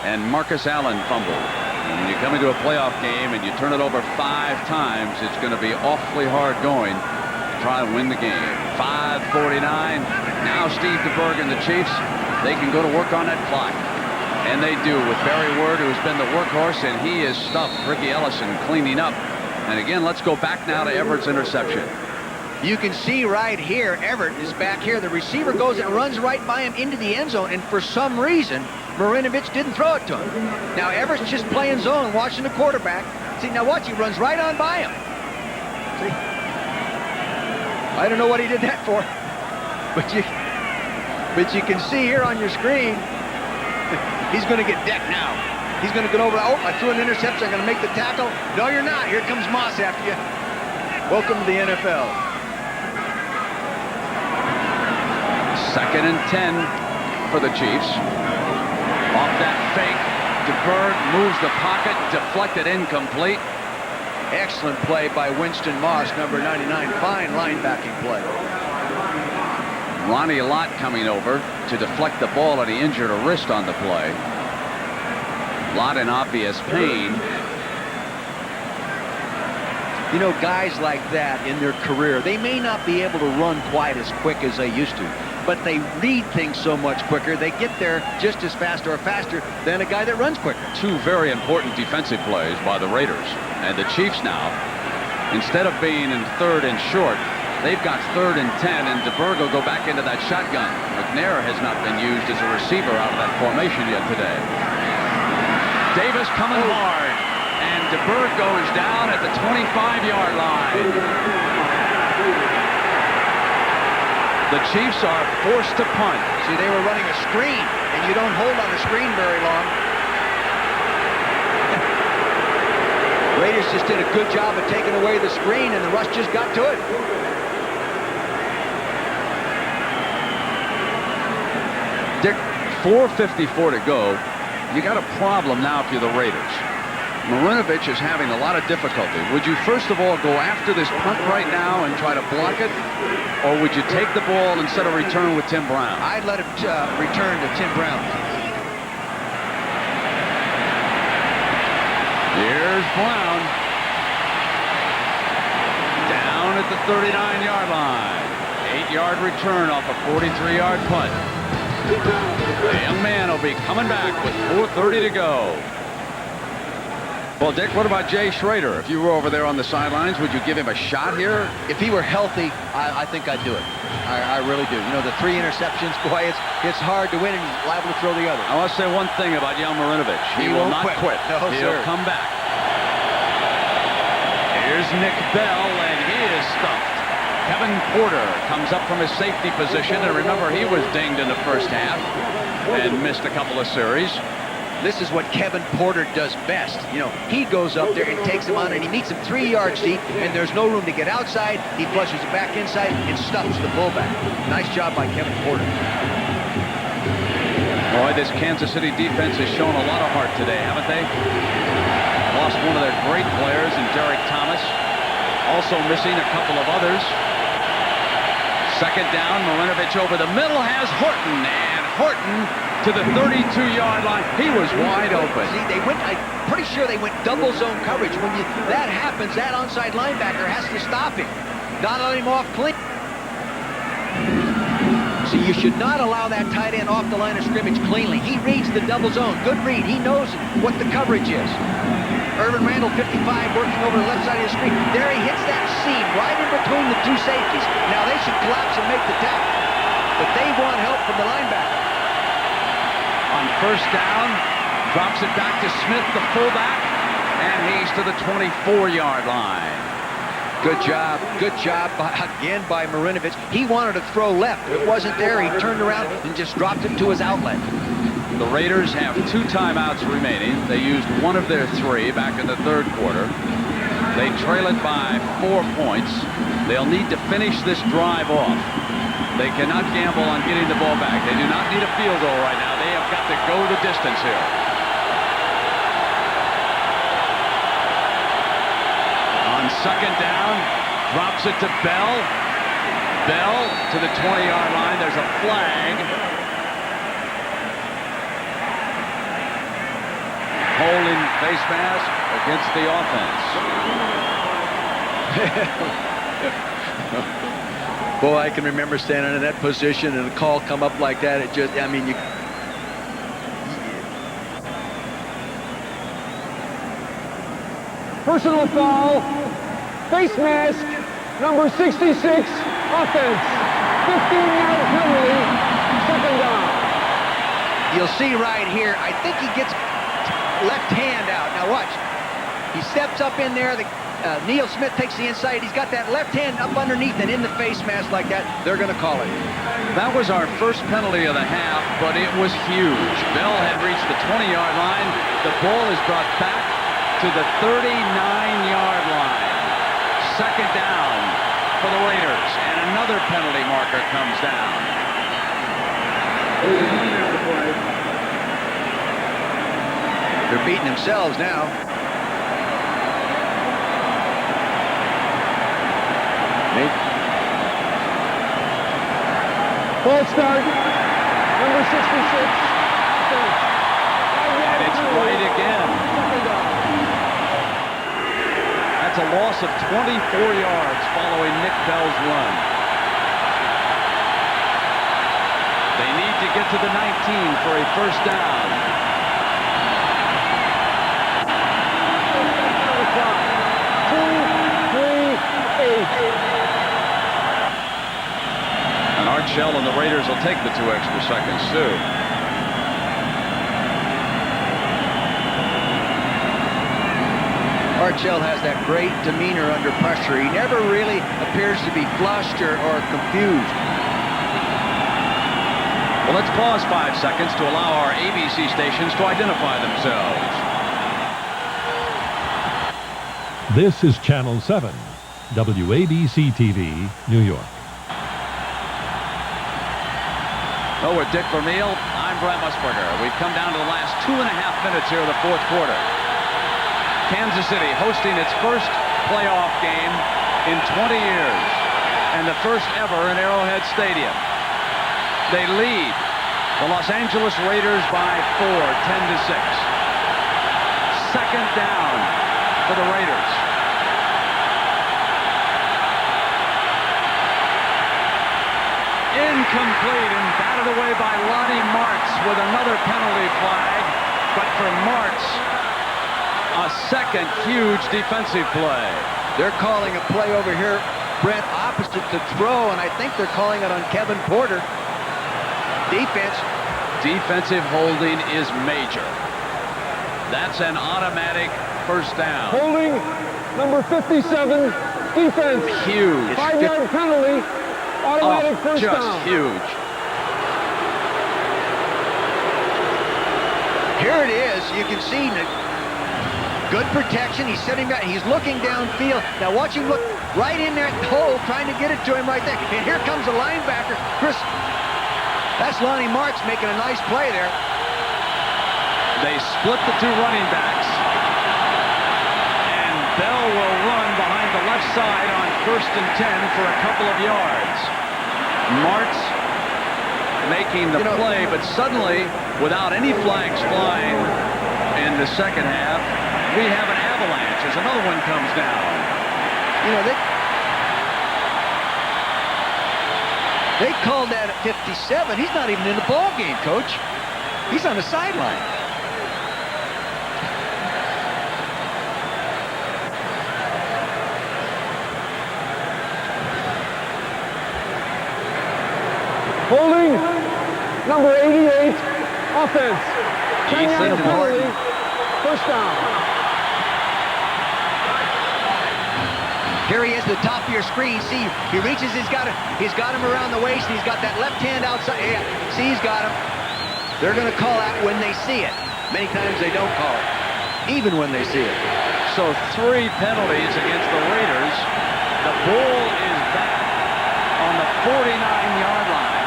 and Marcus Allen fumbled. And when you come into a playoff game and you turn it over 5 times, it's going to be awfully hard going to try and win the game. 5:49. Now Steve DeBerg and the Chiefs, they can go to work on that clock. And they do, with Barry Word, who's been the workhorse, and he is stuffed. Ricky Ellison cleaning up. And again, let's go back now to Everett's interception. You can see right here, Everett is back here. The receiver goes and runs right by him into the end zone, and for some reason, Marinovich didn't throw it to him. Now Everett's just playing zone, watching the quarterback. See, now watch, he runs right on by him. See? I don't know what he did that for, but you can see here on your screen, he's going to get decked now. He's going to get over. Oh, I threw an interception. I'm going to make the tackle. No, you're not. Here comes Moss after you. Welcome to the NFL. 2nd and 10 for the Chiefs. Off that fake, DeBerg moves the pocket, deflected, incomplete. Excellent play by Winston Moss, number 99. Fine linebacking play. Ronnie Lott coming over to deflect the ball, and he injured a wrist on the play. Lott in obvious pain. You know, guys like that in their career, they may not be able to run quite as quick as they used to, but they read things so much quicker, they get there just as fast or faster than a guy that runs quicker. 2 very important defensive plays by the Raiders. And the Chiefs now, instead of being in 3rd and short, they've got 3rd and 10, and DeBerg will go back into that shotgun. McNair has not been used as a receiver out of that formation yet today. Davis coming hard, and DeBerg goes down at the 25-yard line. The Chiefs are forced to punt. See, they were running a screen, and you don't hold on a screen very long. Raiders just did a good job of taking away the screen, and the rush just got to it. Dick, 4:54 to go. You got a problem now if you're the Raiders. Marinovich is having a lot of difficulty. Would you first of all go after this punt right now and try to block it? Or would you take the ball instead of return with Tim Brown? I'd let him return to Tim Brown. Here's Brown. Down at the 39-yard line. 8-yard return off a 43-yard punt. The young man will be coming back with 4:30 to go. Well, Dick, what about Jay Schrader? If you were over there on the sidelines, would you give him a shot here? If he were healthy, I think I'd do it. I really do. You know, the 3 interceptions, boy, it's hard to win, and he's liable to throw the other. I want to say one thing about young Marinovich. He will not quit. No, He'll sir. come back. Here's Nick Bell, and he is stuffed. Kevin Porter comes up from his safety position, and remember, he was dinged in the first half and missed a couple of series. This is what Kevin Porter does best. You know, he goes up there and takes him on, and he meets him 3 yards deep, and there's no room to get outside. He flushes it back inside and stuffs the fullback. Nice job by Kevin Porter. Boy, this Kansas City defense has shown a lot of heart today, haven't they? Lost one of their great players in Derek Thomas. Also missing a couple of others. 2nd down, Marinovich over the middle has Horton, and Horton to the 32-yard line. He was wide open. See, I'm pretty sure they went double zone coverage. When that happens, that onside linebacker has to stop him. Not let him off clean. See, you should not allow that tight end off the line of scrimmage cleanly. He reads the double zone. Good read. He knows what the coverage is. Irvin Randall, 55, working over the left side of the screen. There he hits that seam right in between the 2 safeties. Now they should collapse and make the tackle. But they want help from the linebacker. On 1st down, drops it back to Smith, the fullback, and he's to the 24-yard line. Good job again by Marinovich. He wanted to throw left. It wasn't there. He turned around and just dropped it to his outlet. The Raiders have 2 timeouts remaining. They used 1 of their 3 back in the 3rd quarter. They trail it by 4 points. They'll need to finish this drive off. They cannot gamble on getting the ball back. They do not need a field goal right now. They have got to go the distance here. On 2nd down, drops it to Bell. Bell to the 20-yard line. There's a flag. Holding face mask against the offense. Boy, I can remember standing in that position and a call come up like that. It just, I mean, Personal foul, face mask, number 66, offense. 15-yard penalty, second down. You'll see right here, I think he gets left hand out. Now watch. He steps up in there. Neil Smith takes the inside. He's got that left hand up underneath and in the face mask like that. They're going to call it. That was our first penalty of the half, but it was huge. Bell had reached the 20-yard line. The ball is brought back to the 39-yard line. Second down for the Raiders, and another penalty marker comes down. They're beating themselves now. Ball start, number 66, offense. And it's right again. That's a loss of 24 yards following Nick Bell's run. They need to get to the 19 for a first down. And Archell and the Raiders will take the 2 extra seconds too. Archell has that great demeanor under pressure. He never really appears to be flushed or confused. Well, let's pause 5 seconds to allow our ABC stations to identify themselves. This is Channel 7, WABC-TV, New York. Oh, with Dick Vermeil, I'm Brent Musburger. We've come down to the last 2.5 minutes here of the fourth quarter. Kansas City hosting its first playoff game in 20 years, and the first ever in Arrowhead Stadium. They lead the Los Angeles Raiders by 4, 10-6. Second down for the Raiders. Incomplete and batted away by Lonnie Martz with another penalty flag. But for Martz, a second huge defensive play. They're calling a play over here, Brent, opposite the throw, and I think they're calling it on Kevin Porter. Defense. Defensive holding is major. That's an automatic first down. Holding, number 57, defense. Huge. 5-yard penalty, automatic first just down. Huge. Here it is. You can see good protection. He's sitting back. He's looking downfield. Now watch him look right in that hole, trying to get it to him right there. And here comes the linebacker, Chris. That's Lonnie Martz making a nice play there. They split the 2 running backs. And Bell will run behind the left side on 1st and 10 for a couple of yards. Martz making the play, but suddenly, without any flags flying in the second half, we have an avalanche as another one comes down. You know, they called that at 57. He's not even in the ball game, Coach. He's on the sideline. Holding, number 88, offense. 10-yard penalty, first down. Here he is, the top of your screen. See, he reaches, he's got him around the waist, and he's got that left hand outside. Yeah, see, he's got him. They're going to call that when they see it. Many times they don't call it, even when they see it. So 3 penalties against the Raiders. The ball is back on the 49-yard line.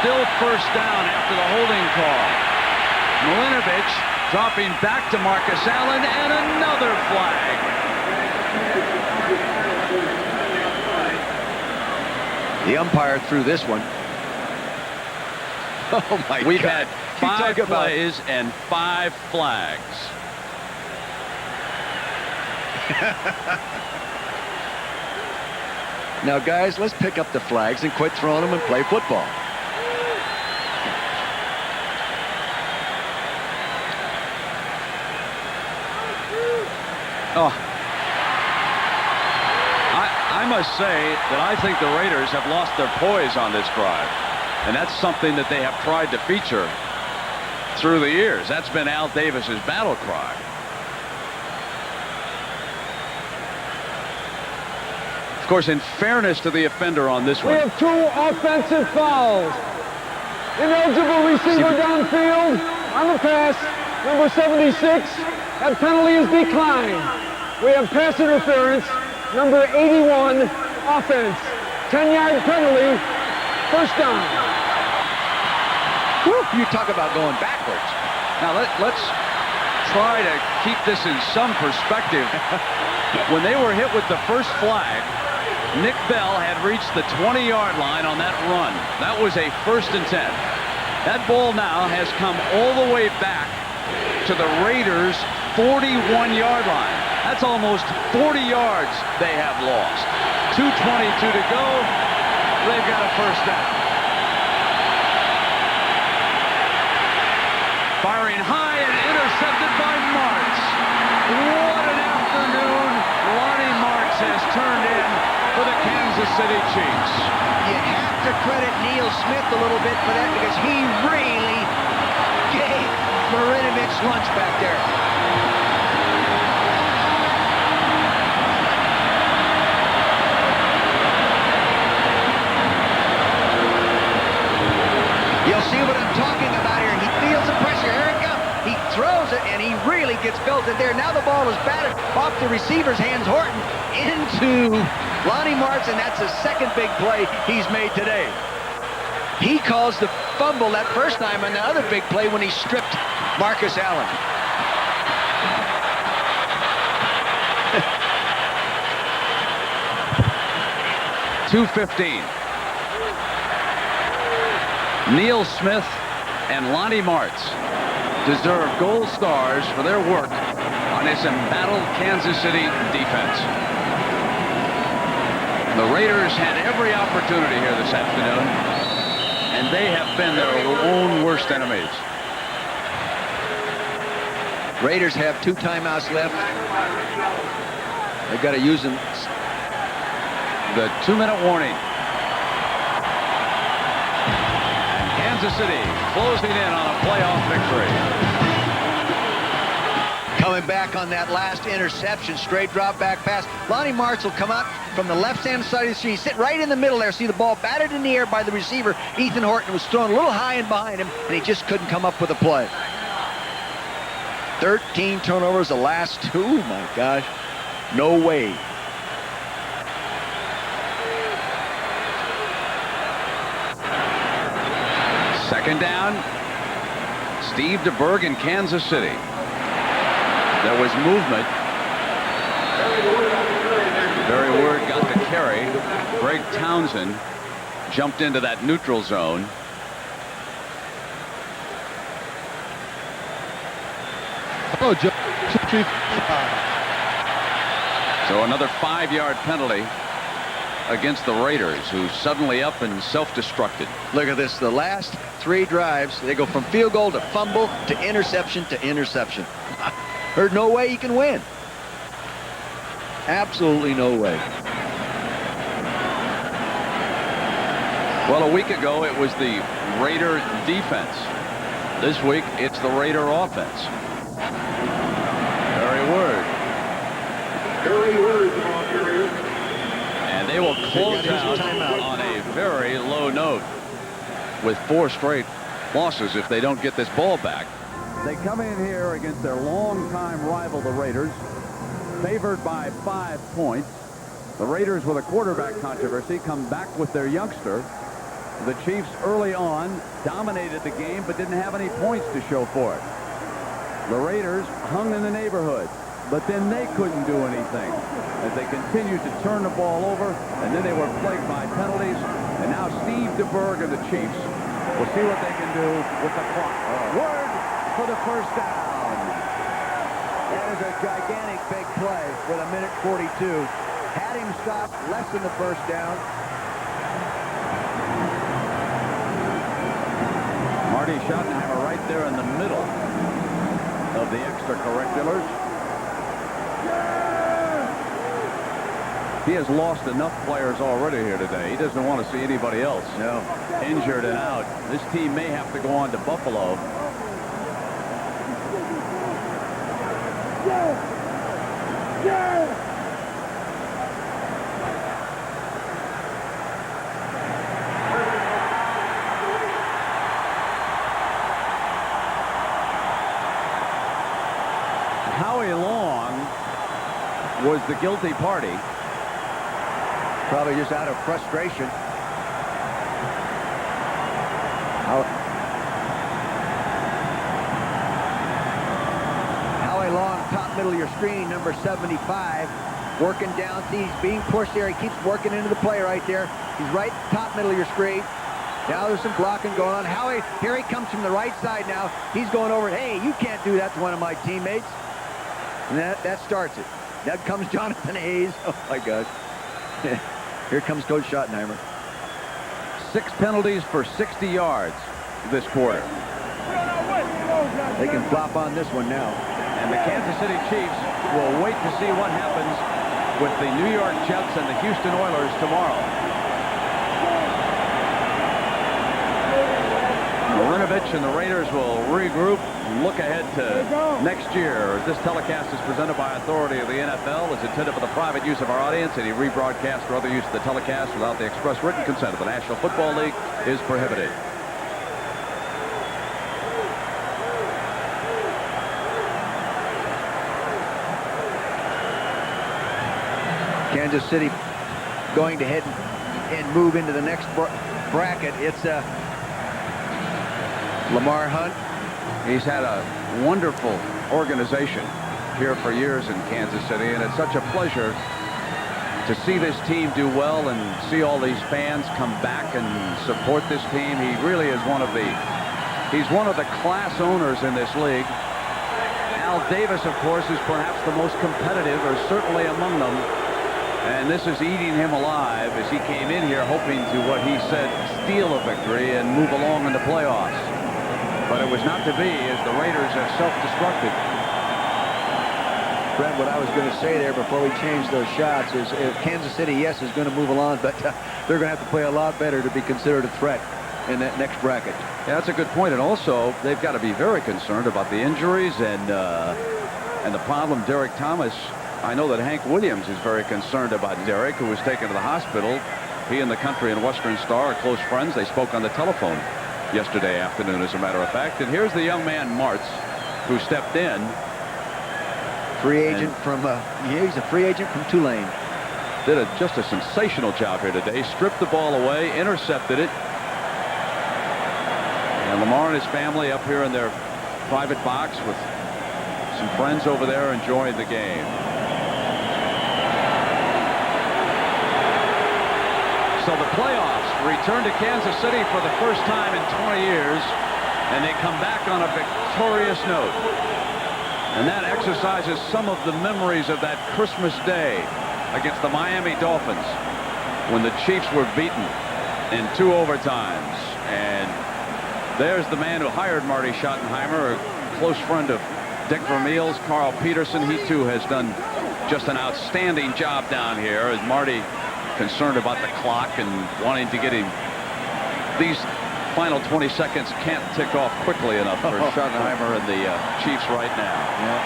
Still first down after the holding call. Milinovich dropping back to Marcus Allen, and another flag. The umpire threw this one. Oh my God. We've had 5 plays and 5 flags. Now guys, let's pick up the flags and quit throwing them and play football. Oh. I must say that I think the Raiders have lost their poise on this drive. And that's something that they have tried to feature through the years. That's been Al Davis's battle cry. Of course, in fairness to the offender on this one. We have 2 offensive fouls. Ineligible receiver downfield on the pass. Number 76. That penalty is declined. We have pass interference. Number 81. Offense. 10-yard penalty. First down. Whew, you talk about going backwards. Now let's try to keep this in some perspective. When they were hit with the first flag, Nick Bell had reached the 20-yard line on that run. That was a 1st and 10. That ball now has come all the way back to the Raiders' 41-yard line. That's almost 40 yards they have lost. 2:22 to go. They've got a first down. Firing high and intercepted by Martz. What an afternoon Lonnie Martz has turned in for the Kansas City Chiefs. You have to credit Neil Smith a little bit for that because he really gave Marinovich lunch back there. You'll see what I'm talking about here. He feels the pressure. Here it comes. He throws it, and he really gets belted there. Now the ball is batted off the receiver's hands. Horton into Lonnie Martz, and that's the second big play he's made today. He caused the fumble that first time on the other big play when he stripped Marcus Allen. .215. Neil Smith and Lonnie Martz deserve gold stars for their work on this embattled Kansas City defense. The Raiders had every opportunity here this afternoon, and they have been their own worst enemies. Raiders have 2 timeouts left. They've got to use them. The 2-minute warning. Kansas City closing in on a playoff victory. Coming back on that last interception, straight drop back pass. Lonnie Martz will come out from the left-hand side of the street, sit right in the middle there. See the ball batted in the air by the receiver. Ethan Horton was thrown a little high and behind him, and he just couldn't come up with a play. 13 turnovers the last 2. My gosh, no way. Second down. Steve DeBerg in Kansas City. There was movement. Barry Word got the carry. Greg Townsend jumped into that neutral zone. Oh, Joe. So another 5-yard penalty against the Raiders, who suddenly up and self-destructed. Look at this. The last 3 drives, they go from field goal to fumble to interception to interception. There's no way you can win. Absolutely no way. Well, a week ago, it was the Raider defense. This week, it's the Raider offense. Barry Word. And they will close out on a very low note with 4 straight losses if they don't get this ball back. They come in here against their longtime rival, the Raiders, favored by 5 points. The Raiders, with a quarterback controversy, come back with their youngster. The Chiefs early on dominated the game but didn't have any points to show for it. The Raiders hung in the neighborhood, but then they couldn't do anything as they continued to turn the ball over, and then they were plagued by penalties. And now Steve DeBerg and the Chiefs will see what they can do with the clock. Word for the first down. That is a gigantic big play with 1:42. Had him stopped, less than the first down. Marty Schottenheimer right there in the middle of the extracurriculars. He has lost enough players already here today. He doesn't want to see anybody else injured and out. This team may have to go on to Buffalo. Howie Long was the guilty party. Probably just out of frustration. Howie Long, top middle of your screen, number 75. Working down. See, he's being pushed there. He keeps working into the play right there. He's right top middle of your screen. Now there's some blocking going on. Howie, here he comes from the right side now. He's going over. Hey, you can't do that to one of my teammates. And that starts it. That comes Jonathan Hayes. Oh, my gosh. Here comes Coach Schottenheimer. 6 penalties for 60 yards this quarter. They can flop on this one now. And the Kansas City Chiefs will wait to see what happens with the New York Jets and the Houston Oilers tomorrow. Marinovich and the Raiders will regroup and look ahead to next year. As this telecast is presented by authority of the NFL, is intended for the private use of our audience. Any rebroadcast or other use of the telecast without the express written consent of the National Football League is prohibited. Kansas City going to head and move into the next bracket. It's Lamar Hunt. He's had a wonderful organization here for years in Kansas City, and it's such a pleasure to see this team do well and see all these fans come back and support this team. He really is one of the class owners in this league. Al Davis, of course, is perhaps the most competitive, or certainly among them. And this is eating him alive as he came in here hoping to, what he said, steal a victory and move along in the playoffs. But it was not to be, as the Raiders have self-destructed. Brent, what I was going to say there before we change those shots is if Kansas City, yes, is going to move along, but they're going to have to play a lot better to be considered a threat in that next bracket. Yeah, that's a good point. And also, they've got to be very concerned about the injuries and the problem Derek Thomas. I know that Hank Williams is very concerned about Derek, who was taken to the hospital. He and the Country and Western Star are close friends. They spoke on the telephone yesterday afternoon, as a matter of fact. And here's the young man, Martz, who stepped in. Free agent from, he's a free agent from Tulane. Did just a sensational job here today. Stripped the ball away, intercepted it. And Lamar and his family up here in their private box with some friends over there enjoying the game. So the playoffs return to Kansas City for the first time in 20 years, and they come back on a victorious note. And that exercises some of the memories of that Christmas Day against the Miami Dolphins when the Chiefs were beaten in 2 overtimes. And there's the man who hired Marty Schottenheimer, a close friend of Dick Vermeil's, Carl Peterson. He too has done just an outstanding job down here, as Marty concerned about the clock and wanting to get him. These final 20 seconds can't tick off quickly enough for Schottenheimer and the Chiefs right now. Yeah.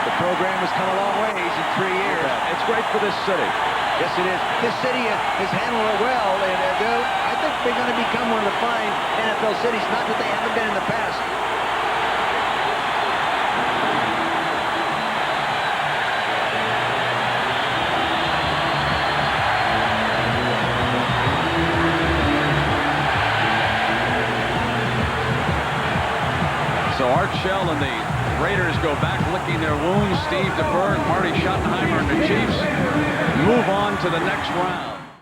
The program has come a long ways in 3 years. Yeah, it's great for this city. Yes, it is. This city has handled it well, and I think they're going to become one of the fine NFL cities, not that they haven't been in the past. So Art Shell and the Raiders go back licking their wounds. Steve DeBerg, Marty Schottenheimer, and the Chiefs move on to the next round.